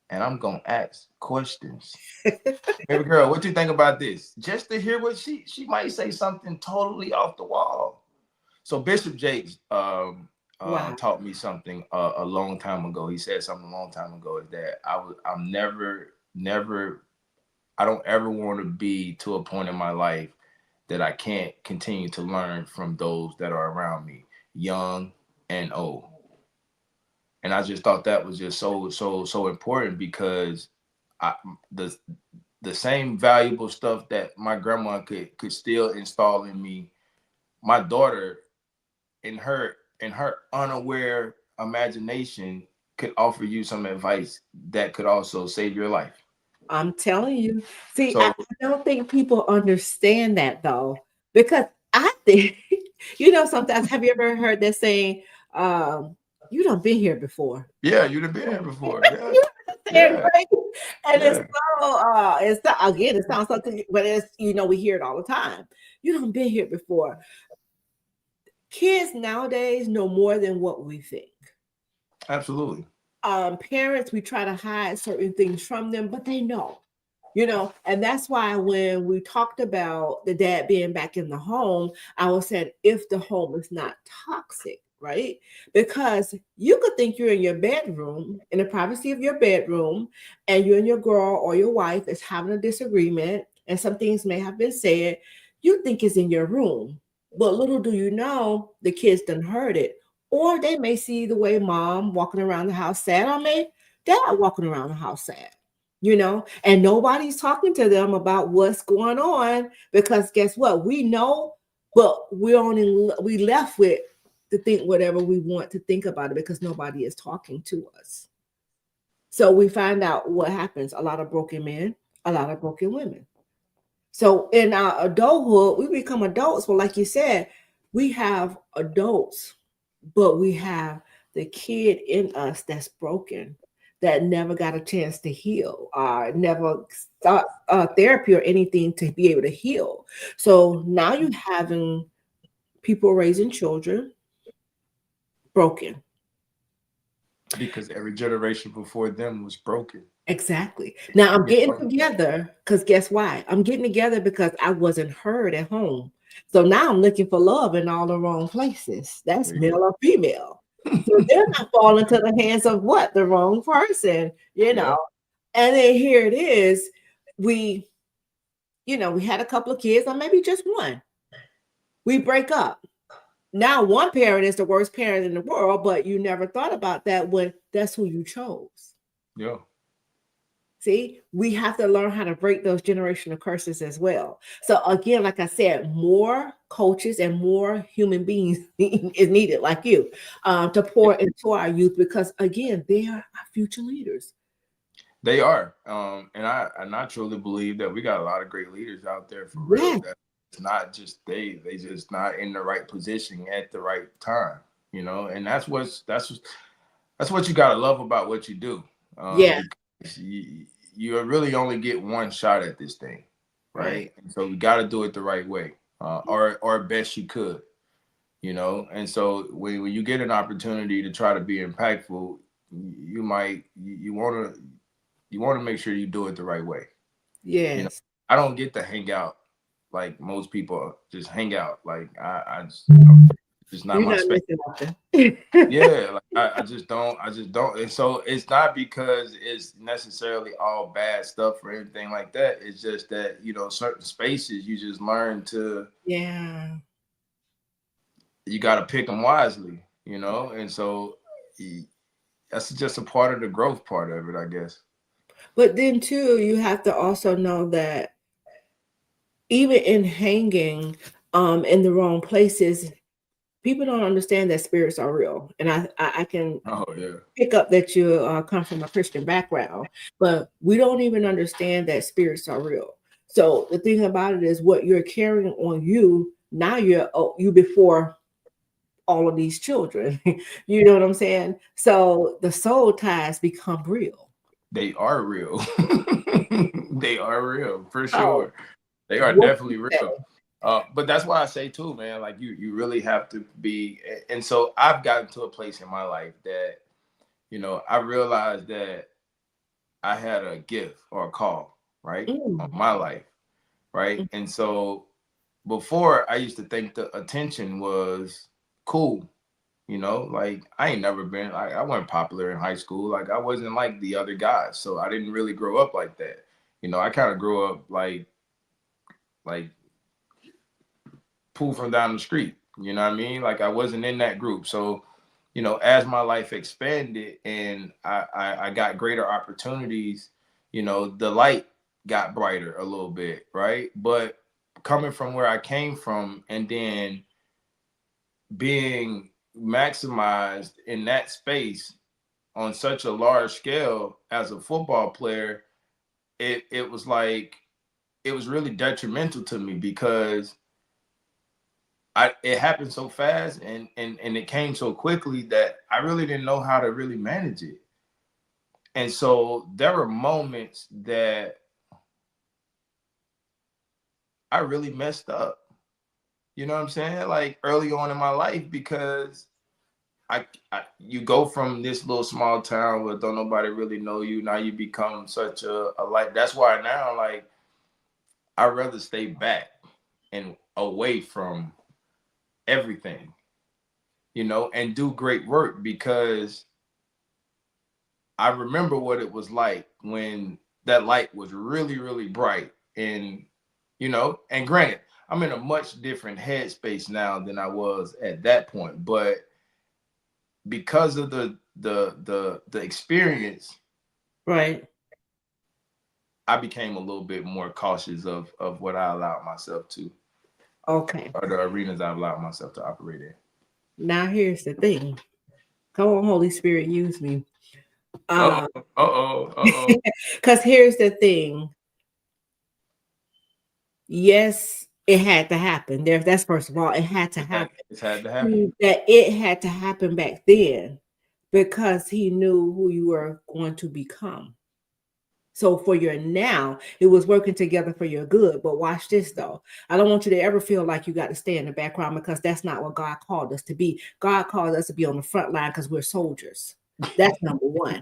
and I'm gonna ask questions. Baby girl, what you think about this? Just to hear what she might say something totally off the wall. So Bishop Jakes Wow. taught me something a long time ago. He said something a long time ago, is that I'm never I don't ever want to be to a point in my life that I can't continue to learn from those that are around me, young and old. And I just thought that was just so important, because the same valuable stuff that my grandma could still install in me, my daughter in her unaware imagination could offer you some advice that could also save your life. I'm telling you. See, So I don't think people understand that though, because I think, you know, sometimes have you ever heard that saying, you done been here before? yeah, you'd have been here before. Yeah, You understand, yeah, right? And yeah. it's not, again, it sounds something, but it's, you know, we hear it all the time. You done been here before. Kids nowadays know more than what we think. Absolutely. Parents, we try to hide certain things from them, but they know, you know, and that's why when we talked about the dad being back in the home, I was saying, if the home is not toxic, right? Because you could think you're in your bedroom, in the privacy of your bedroom, and you and your girl or your wife is having a disagreement, and some things may have been said. You think it's in your room, but little do you know, the kids done heard it. Or they may see the way mom walking around the house sad, or may dad walking around the house sad, you know, and nobody's talking to them about what's going on, because guess what? We know, but we left with to think whatever we want to think about it, because nobody is talking to us. So we find out what happens: a lot of broken men, a lot of broken women. So in our adulthood, we become adults. Well, like you said, we have adults, but we have the kid in us that's broken, that never got a chance to heal, never start therapy or anything to be able to heal. So now you having people raising children broken. Because every generation before them was broken. Exactly. Now I'm You getting know? together because guess why? I'm getting together because I wasn't heard at home. So now I'm looking for love in all the wrong places. That's There you male go. or female. So then I fall into the hands of what? The wrong person, you Yeah. know. And then here it is. We, we had a couple of kids, or maybe just one. We break up. Now one parent is the worst parent in the world, but you never thought about that when that's who you chose. Yeah. See, we have to learn how to break those generational curses as well. So again, like I said, more coaches and more human beings is needed, like you, to pour into our youth, because again, they are our future leaders. They are. And I truly believe that we got a lot of great leaders out there for real. Yeah. That it's not just they just not in the right position at the right time, and that's what you gotta love about what you do. Yeah. Because you really only get one shot at this thing, right? And so we gotta do it the right way, or best you could, and so when you get an opportunity to try to be impactful, you want to make sure you do it the right way. Yes. I don't get to hang out like most people just hang out. Like I just not You're my not space. missing nothing. Yeah, like I just don't. And so it's not because it's necessarily all bad stuff or anything like that. It's just that, certain spaces you just learn to, Yeah. you got to pick them wisely, and so that's just a part of the growth part of it, I guess. But then too, you have to also know that even in hanging in the wrong places, people don't understand that spirits are real. And I can pick up that you come from a Christian background, but we don't even understand that spirits are real. So the thing about it is, what you're carrying on you, now you before all of these children. You know what I'm saying? So the soul ties become real. They are real. They are real for Oh, sure. They are what definitely you real. But that's why I say too, man, like you really have to be. And so I've gotten to a place in my life that, I realized that I had a gift or a call, right, on my life, right. And so before, I used to think the attention was cool, like I ain't never been, I wasn't popular in high school. Like I wasn't like the other guys. So I didn't really grow up like that. I kind of grew up like pull from down the street. You know what I mean? Like I wasn't in that group. So, as my life expanded and I got greater opportunities, the light got brighter a little bit, right? But coming from where I came from and then being maximized in that space on such a large scale as a football player, it was like, it was really detrimental to me because it happened so fast and it came so quickly that I really didn't know how to really manage it. And so there were moments that I really messed up. You know what I'm saying? Like early on in my life, because you go from this little small town where don't nobody really know you. Now you become such a light. That's why now, like, I'd rather stay back and away from everything, and do great work, because I remember what it was like when that light was really, really bright. And, and granted, I'm in a much different headspace now than I was at that point. But because of the experience, Right. I became a little bit more cautious of what I allowed myself to, Okay. or the arenas I've allowed myself to operate in. Now here's the thing. Come on, Holy Spirit, use me. Uh-oh. Because here's the thing. Yes, it had to happen. There, that's first of all, it had to happen. It's had to happen. That it had to happen back then because he knew who you were going to become. So for your now, it was working together for your good. But watch this though. I don't want you to ever feel like you got to stay in the background because that's not what God called us to be. God called us to be on the front line because we're soldiers. That's number one.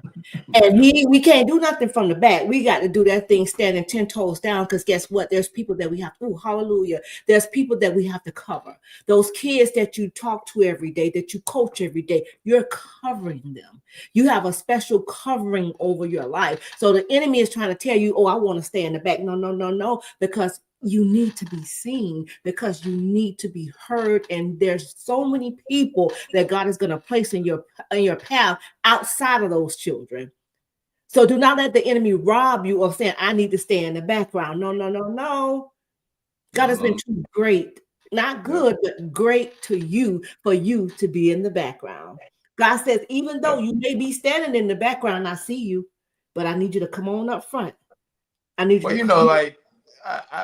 And we can't do nothing from the back. We got to do that thing standing 10 toes down because guess what? There's people that we have to, hallelujah. There's people that we have to cover. Those kids that you talk to every day, that you coach every day, you're covering them. You have a special covering over your life. So the enemy is trying to tell you, oh, I want to stay in the back. No, no, no, no, because you need to be seen, because you need to be heard. And there's so many people that God is going to place in your path outside of those children. So do not let the enemy rob you of saying, I need to stay in the background. No, no, no, no. God has been too great, not good, but great to you for you to be in the background. God says, even though you may be standing in the background, I see you, but I need you to come on up front. I need you Well, to you know, like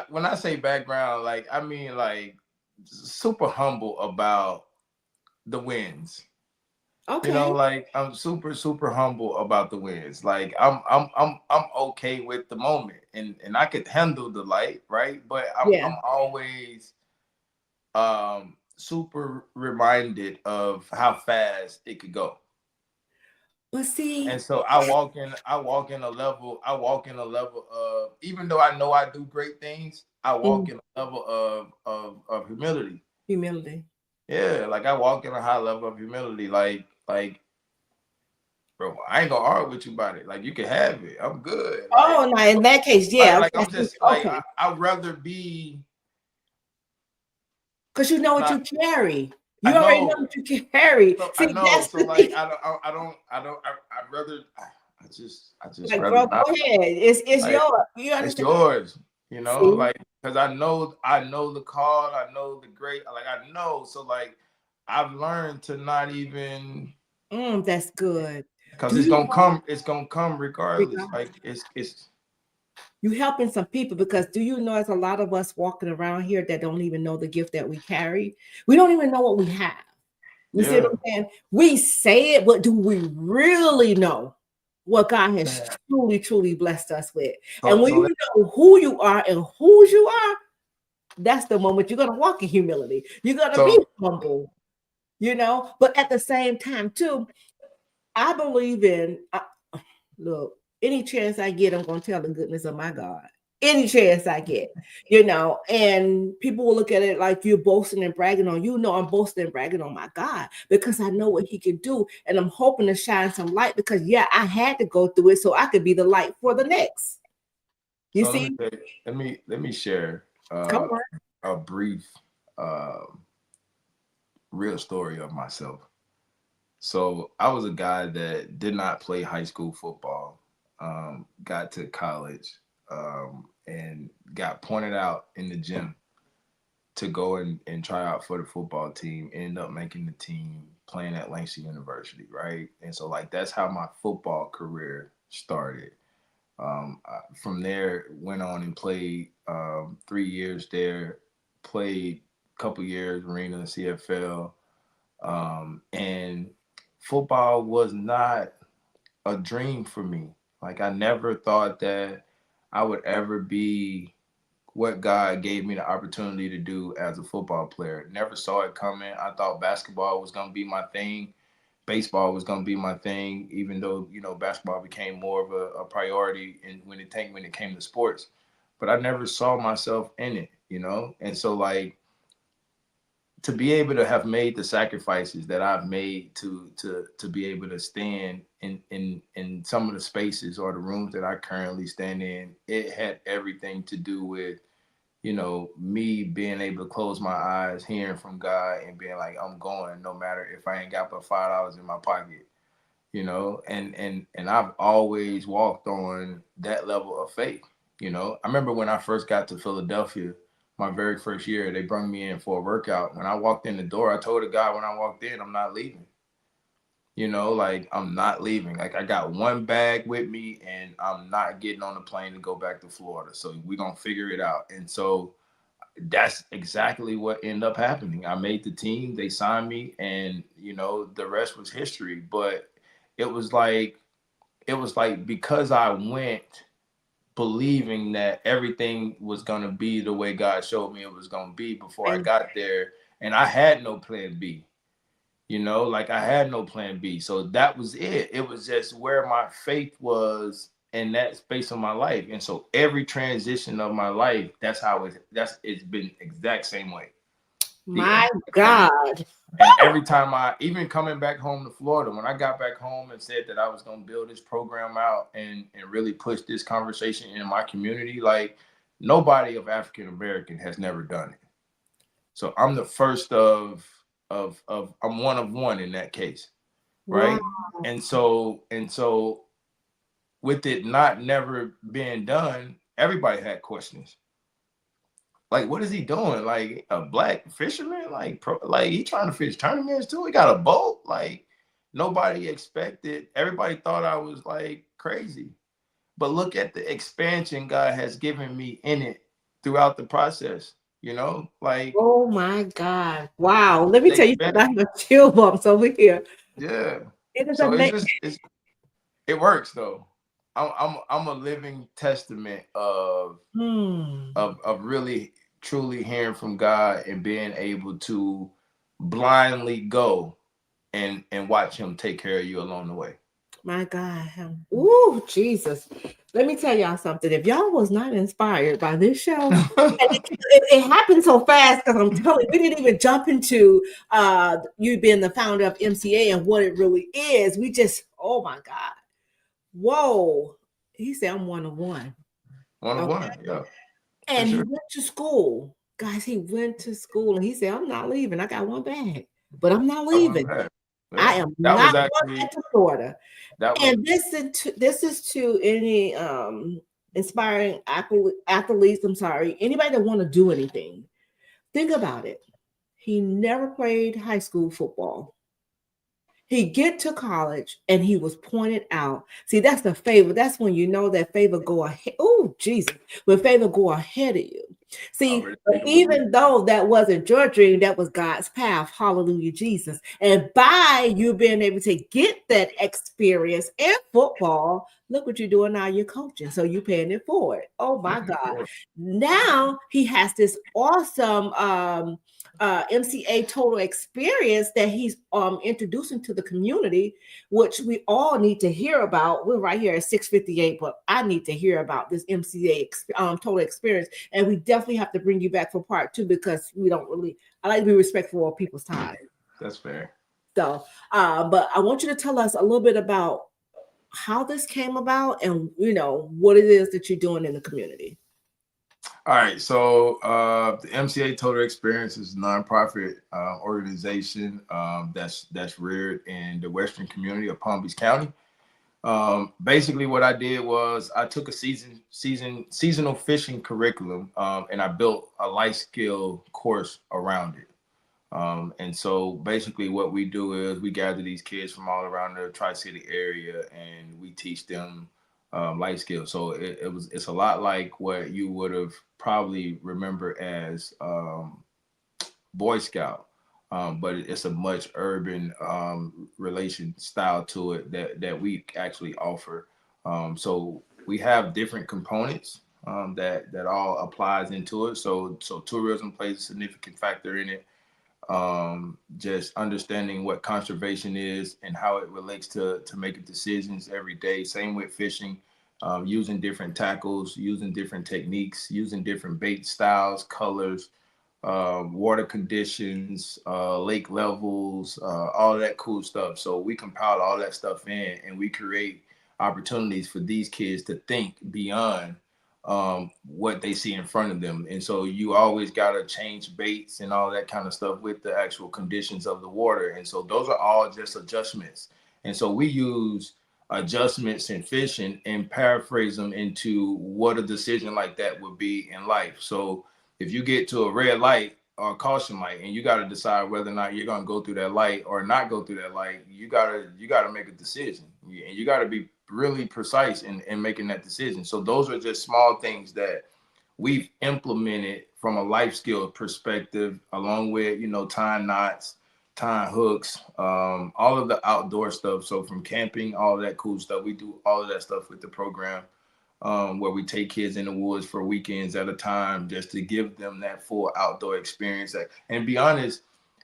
when I say background, like I mean like super humble about the wins. Okay. You know, like I'm super humble about the wins. Like I'm okay with the moment, and I could handle the light, right? But I'm always super reminded of how fast it could go. But see, And so I walk in a level of, even though I know I do great things, I walk in a level of humility. Humility. Yeah, like I walk in a high level of humility, like bro, I ain't gonna argue with you about it. Like you can have it. I'm good. Oh, no, in that case, yeah. Like I'm just like I'd rather be, because you know what you carry. You I already know know what you carry. So See, I know. that's So the like thing. I'd rather I just Like, rather bro, go not. ahead. It's Like, yours. You it's understand? yours, you know, See? like because I know the call, I know the great, like I know. So like I've learned to not even, That's good. because Do you know it's gonna come regardless. regardless? Like it's You helping some people because do you know there's a lot of us walking around here that don't even know the gift that we carry? We don't even know what we have. You see what I'm saying? We say it, but do we really know what God has truly blessed us with? And when you know who you are and whose you are, that's the moment you're gonna walk in humility. You're gonna be humble, you know. But at the same time, too, I believe in look, any chance I get, I'm gonna tell the goodness of my God. Any chance I get, you know, and people will look at it like you're boasting and bragging on. You know, I'm boasting and bragging on my God because I know what He can do, and I'm hoping to shine some light because I had to go through it so I could be the light for the next. You so see? let me share Come on. a brief real story of myself. So I was a guy that did not play high school football, got to college, and got pointed out in the gym to go and try out for the football team, ended up making the team, playing at Langston University, right? And so like that's how my football career started. From there, went on and played 3 years there, played a couple years arena CFL, and football was not a dream for me. Like I never thought that I would ever be what God gave me the opportunity to do as a football player. Never saw it coming. I thought basketball was going to be my thing. Baseball was going to be my thing, even though, you know, basketball became more of a priority when it came to sports. But I never saw myself in it, you know? And so like to be able to have made the sacrifices that I've made to be able to stand in some of the spaces or the rooms that I currently stand in, it had everything to do with, you know, me being able to close my eyes, hearing from God and being like, I'm going no matter if I ain't got but $5 in my pocket, you know, and I've always walked on that level of faith. You know, I remember when I first got to Philadelphia, my very first year, they brought me in for a workout. When I walked in the door, I told the guy when I walked in, I'm not leaving. You know, like I'm not leaving. Like I got one bag with me and I'm not getting on the plane to go back to Florida. So we're going to figure it out. And so that's exactly what ended up happening. I made the team, they signed me, and the rest was history. But it was like because I went believing that everything was going to be the way God showed me it was going to be before I got there, and I had no plan B. I had no plan B. So that was it. It was just where my faith was in that space of my life. And so every transition of my life, it's been exact same way. My God. And every time even coming back home to Florida, when I got back home and said that I was going to build this program out and really push this conversation in my community, like nobody of African American has never done it. So I'm the first I'm one of one in that case. Right. Wow. And so with it never being done, everybody had questions. Like, what is he doing? Like a black fisherman? Like he trying to fish tournaments too? He got a boat? Like nobody expected. Everybody thought I was like crazy. But look at the expansion God has given me in it throughout the process. Like, oh my God. Wow. Let me tell you, I have a chill bumps over here. Yeah. It is so amazing. It works though. I'm a living testament of really truly hearing from God and being able to blindly go and watch him take care of you along the way. My God. Ooh, Jesus. Let me tell y'all something. If y'all was not inspired by this show, it happened so fast because I'm telling you, we didn't even jump into you being the founder of MCA and what it really is. We just, oh my God. Whoa. He said, I'm one of one. One of one, yeah. And he went to school. Guys, he went to school and he said, I'm not leaving. I got one bag, but I'm not leaving. Yeah. I am not going back to Florida. And this is to any inspiring athletes, anybody that want to do anything. Think about it. He never played high school football. He get to college and he was pointed out. See, that's the favor. That's when you know that favor go ahead. Oh, Jesus. When favor go ahead of you. See, even though that wasn't your dream, that was God's path. Hallelujah, Jesus. And by you being able to get that experience in football, look what you're doing now. You're coaching. So you're paying it forward. Oh, my God. Now he has this awesome MCA total experience that he's introducing to the community, which we all need to hear about. We're right here at 6:58, but I need to hear about this MCA total experience, and we definitely have to bring you back for part 2 because I like to be respectful of people's time. That's fair. So, but I want you to tell us a little bit about how this came about and what it is that you're doing in the community. All right, so the MCA Total Experience is a nonprofit organization that's reared in the Western community of Palm Beach County. Basically, what I did was I took a seasonal fishing curriculum and I built a life skill course around it. And so basically, what we do is we gather these kids from all around the Tri-City area and we teach them life skills. So it's a lot like what you would have probably remember as Boy Scout, but it's a much urban relation style to it that we actually offer. So we have different components that all applies into it. So tourism plays a significant factor in it. Just understanding what conservation is and how it relates to making decisions every day. Same with fishing, using different tackles, using different techniques, using different bait styles, colors, water conditions, lake levels, all that cool stuff. So we compile all that stuff in and we create opportunities for these kids to think beyond what they see in front of them. And so you always got to change baits and all that kind of stuff with the actual conditions of the water. And so those are all just adjustments. And so we use adjustments in fishing and paraphrase them into what a decision like that would be in life. So if you get to a red light or a caution light and you got to decide whether or not you're going to go through that light or not go through that light, you got to make a decision, and you got to be really precise in making that decision. So those are just small things that we've implemented from a life skill perspective, along with, tying knots, tying hooks, all of the outdoor stuff. So from camping, all of that cool stuff, we do all of that stuff with the program, where we take kids in the woods for weekends at a time, just to give them that full outdoor experience. And be honest,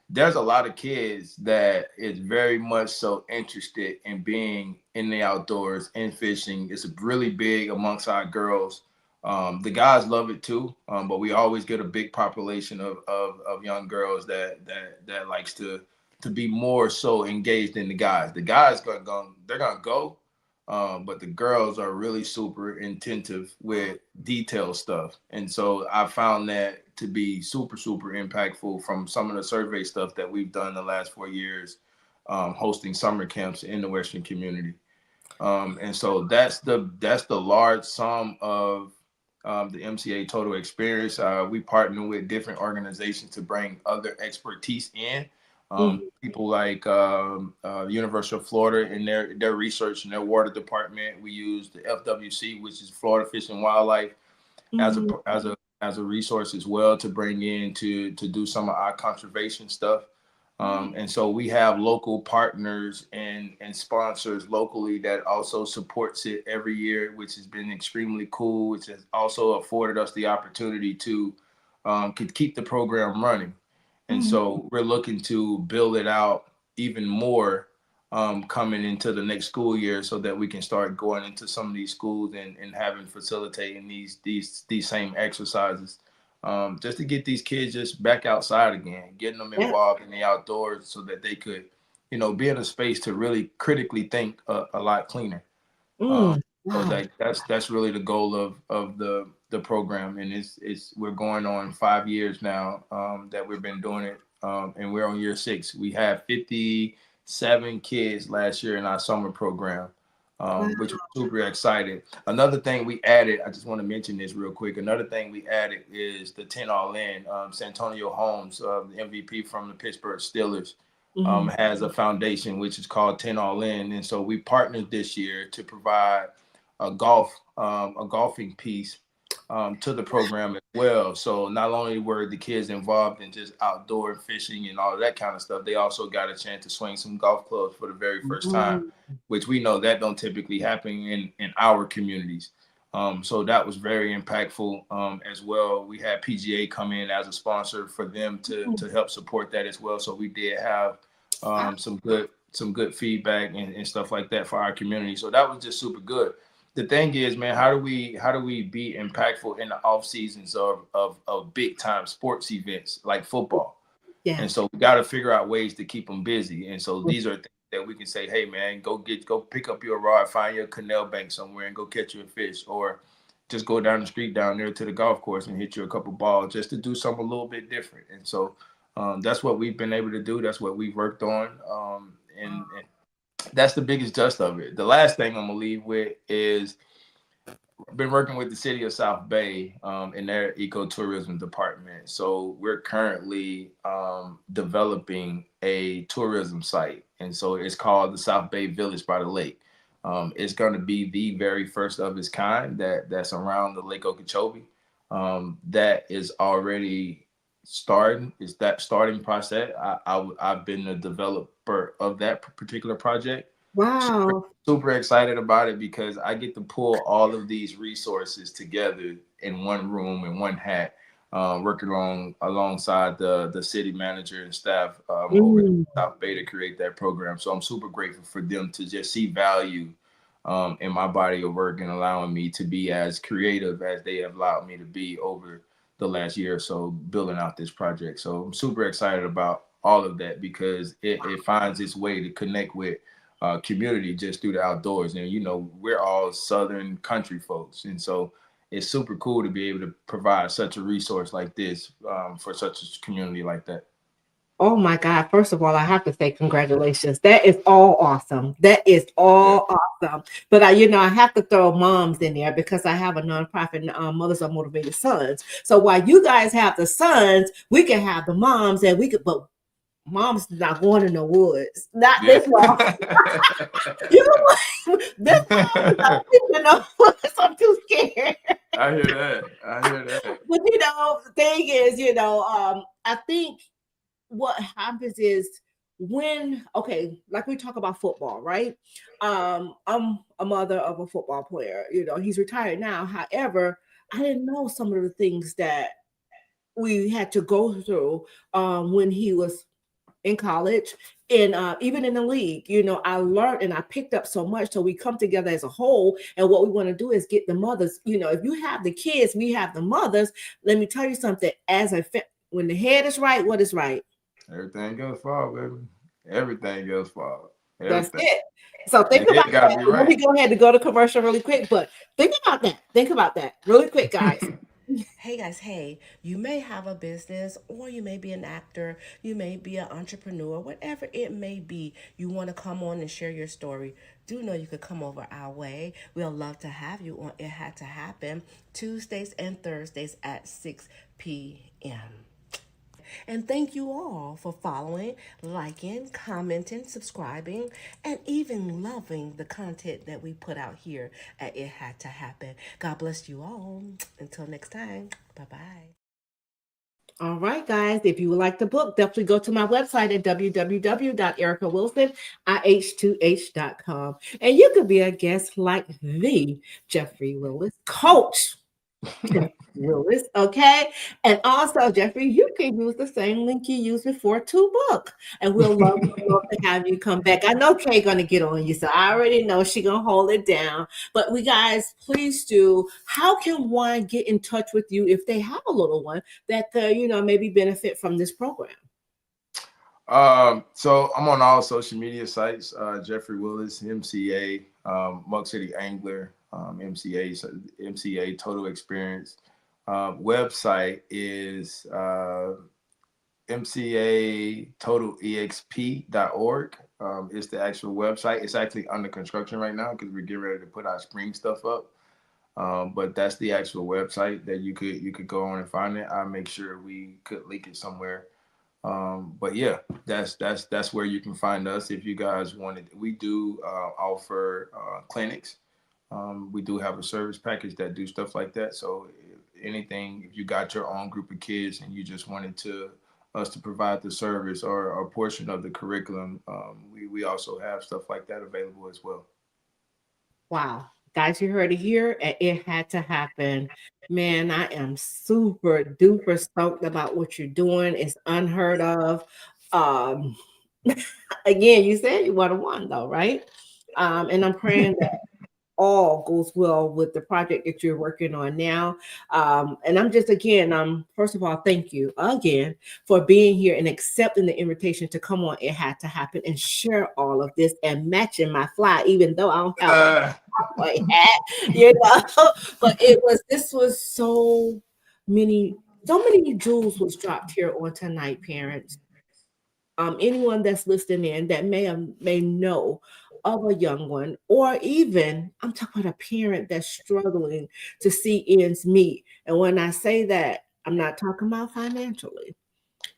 there's a lot of kids that is very much so interested in being in the outdoors and fishing. It's really big amongst our girls. The guys love it too, but we always get a big population of young girls that likes to be more so engaged than the guys. The guys they're gonna go, but the girls are really super attentive with detailed stuff. And so I found that to be super, super impactful from some of the survey stuff that we've done the last 4 years, hosting summer camps in the Western community. And so that's the large sum of the MCA total experience. We partner with different organizations to bring other expertise in. People like University of Florida in their research and their water department. We use the FWC, which is Florida Fish and Wildlife, as a resource as well, to bring in to do some of our conservation stuff. And so we have local partners and sponsors locally that also supports it every year, which has been extremely cool, which has also afforded us the opportunity to keep the program running. And so we're looking to build it out even more coming into the next school year, so that we can start going into some of these schools and facilitating these same exercises, just to get these kids just back outside again, getting them involved in the outdoors, so that they could, be in a space to really critically think a lot cleaner. So that's really the goal of the program, and we're going on 5 years now that we've been doing it, and we're on year 6. We have 57 kids last year in our summer program, which was super excited. Another thing we added, I just want to mention this real quick. Another thing we added is the 10 all-in. Santonio Holmes, the MVP from the Pittsburgh Steelers, has a foundation which is called 10 all-in. And so we partnered this year to provide a golfing piece to the program as well. So not only were the kids involved in just outdoor fishing and all of that kind of stuff, they also got a chance to swing some golf clubs for the very first time, which we know that don't typically happen in our communities. So that was very impactful as well. We had PGA come in as a sponsor for them to help support that as well. So we did have some good feedback and stuff like that for our community. So that was just super good. The thing is, man, how do we be impactful in the off seasons of big time sports events like football? Yeah. And so we got to figure out ways to keep them busy. And so these are things that we can say, hey man, go pick up your rod, find your canal bank somewhere and go catch you a fish, or just go down the street down there to the golf course and hit you a couple balls, just to do something a little bit different. And so that's what we've been able to do. That's what we've worked on. And that's the biggest gist of it. The last thing I'm gonna leave with is I've been working with the city of South Bay in their ecotourism department. So we're currently developing a tourism site. And so it's called the South Bay Village by the Lake. It's going to be the very first of its kind that's around the Lake Okeechobee. That is already starting. It's that starting process. I've been the developer of that particular project. Wow. Super excited about it because I get to pull all of these resources together in one room in one hat, working alongside the city manager and staff over in South Bay to create that program. So I'm super grateful for them to just see value in my body of work and allowing me to be as creative as they have allowed me to be over the last year or so building out this project. So I'm super excited about all of that because it finds its way to connect with community just through the outdoors. And, you know, we're all Southern country folks. And so it's super cool to be able to provide such a resource like this for such a community like that. Oh my God. First of all, I have to say congratulations. That is all awesome. That is all awesome. But I have to throw moms in there because I have a nonprofit, Mothers of Motivated Sons. So while you guys have the sons, we can have the moms and but Mom's not going in the woods. Not Yeah. this long. You know, this mom is not in the woods. I'm too scared. I hear that. I hear that. But the thing is, I think what happens is like we talk about football, right? I'm a mother of a football player. He's retired now. However, I didn't know some of the things that we had to go through when he was in college and even in the league. I learned and I picked up so much. So we come together as a whole, and what we want to do is get the mothers. If you have the kids, we have the mothers. Let me tell you something. When the head is right, what is right? Everything goes forward, baby. Everything goes forward. That's Everything. it. So think about gotta that. be Let me right. go ahead and go to commercial really quick, but think about that. Think about that really quick, guys. Hey guys, hey, you may have a business or you may be an actor, you may be an entrepreneur, whatever it may be, you want to come on and share your story. Do know you could come over our way. We'll love to have you on It Had to Happen Tuesdays and Thursdays at 6 p.m. And thank you all for following, liking, commenting, subscribing, and even loving the content that we put out here at It Had to Happen. God bless you all. Until next time, bye-bye. All right, guys. If you would like the book, definitely go to my website at www.ericawilsonih2h.com. And you could be a guest like the Jeffery Willis, Coach Willis, okay? And also, Jeffrey, you can use the same link you used before to book. And we'll love to have you come back. I know Kay gonna get on you, so I already know she's gonna hold it down. But we guys, please do. How can one get in touch with you if they have a little one that maybe benefit from this program? So I'm on all social media sites, Jeffery Willis, MCA, Mug City Angler, MCA Total Experience. Website is mcatotalexp.org. It's the actual website. It's actually under construction right now because we're getting ready to put our spring stuff up. But that's the actual website that you could go on and find it. I'll make sure we could link it somewhere. But yeah, that's where you can find us if you guys wanted. We do offer clinics. We do have a service package that do stuff like that. So if you got your own group of kids and you just wanted us to provide the service or a portion of the curriculum, we also have stuff like that available as well. Wow. Guys, you heard it here. It Had to Happen. Man, I am super duper stoked about what you're doing. It's unheard of. Again, you said you want to one though, right? And I'm praying that all goes well with the project that you're working on now. And I'm just, first of all, thank you again for being here and accepting the invitation to come on It Had to Happen and share all of this and matching my fly, even though I don't have a hat, but this was so many jewels was dropped here on tonight, parents. Anyone that's listening in that may know of a young one, or even I'm talking about a parent that's struggling to see ends meet. And when I say that, I'm not talking about financially,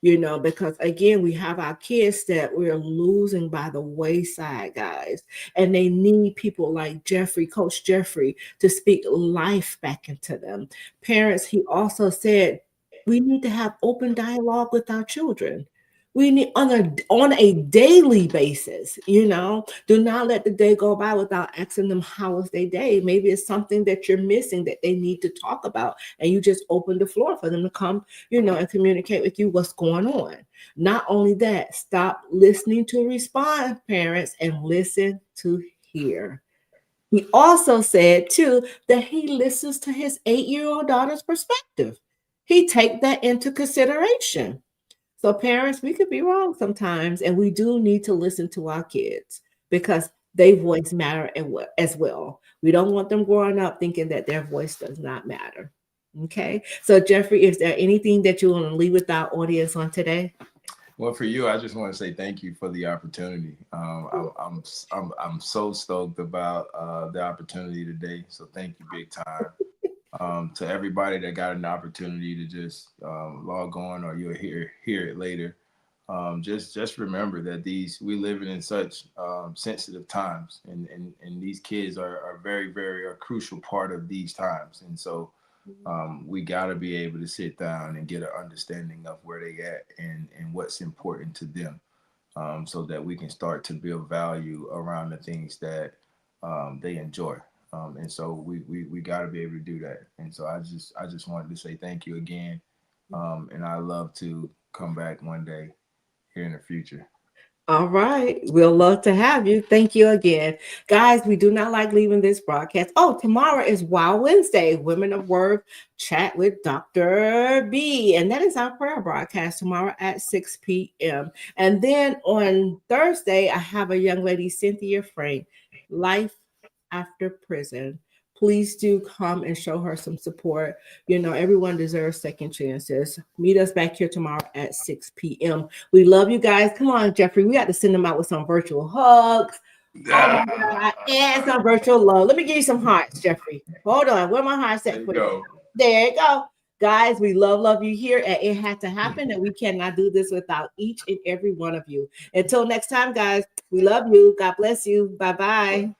because again, we have our kids that we're losing by the wayside, guys, and they need people like Coach Jeffery, to speak life back into them. Parents, he also said, we need to have open dialogue with our children. We need on a daily basis, do not let the day go by without asking them how was their day. Maybe it's something that you're missing that they need to talk about, and you just open the floor for them to come, and communicate with you what's going on. Not only that, stop listening to respond, parents, and listen to hear. He also said too that he listens to his 8-year-old daughter's perspective. He take that into consideration. So parents, we could be wrong sometimes, and we do need to listen to our kids because their voice matter as well. We don't want them growing up thinking that their voice does not matter. Okay. So Jeffrey, is there anything that you want to leave with our audience on today? Well, for you, I just want to say thank you for the opportunity. I'm so stoked about the opportunity today. So thank you big time. To everybody that got an opportunity to just log on, or you'll hear it later. just remember that we live in such sensitive times, and these kids are very, very a crucial part of these times. And so we got to be able to sit down and get an understanding of where they at and what's important to them, so that we can start to build value around the things that they enjoy. And so we got to be able to do that. And so I just wanted to say thank you again. And I love to come back one day here in the future. All right. We'll love to have you. Thank you again. Guys, we do not like leaving this broadcast. Oh, tomorrow is Wow Wednesday, Women of Word Chat with Dr. B. And that is our prayer broadcast tomorrow at 6 p.m. And then on Thursday, I have a young lady, Cynthia Frank, Life After Prison. Please do come and show her some support. You know, everyone deserves second chances. Meet us back here tomorrow at 6 p.m. We love you guys. Come on, Jeffrey. We got to send them out with some virtual hugs. Oh my God. And some virtual love. Let me give you some hearts, Jeffrey. Hold on. Where my hearts at? There you go. Guys, we love you here at It Had to Happen, and we cannot do this without each and every one of you. Until next time, guys, we love you. God bless you. Bye-bye.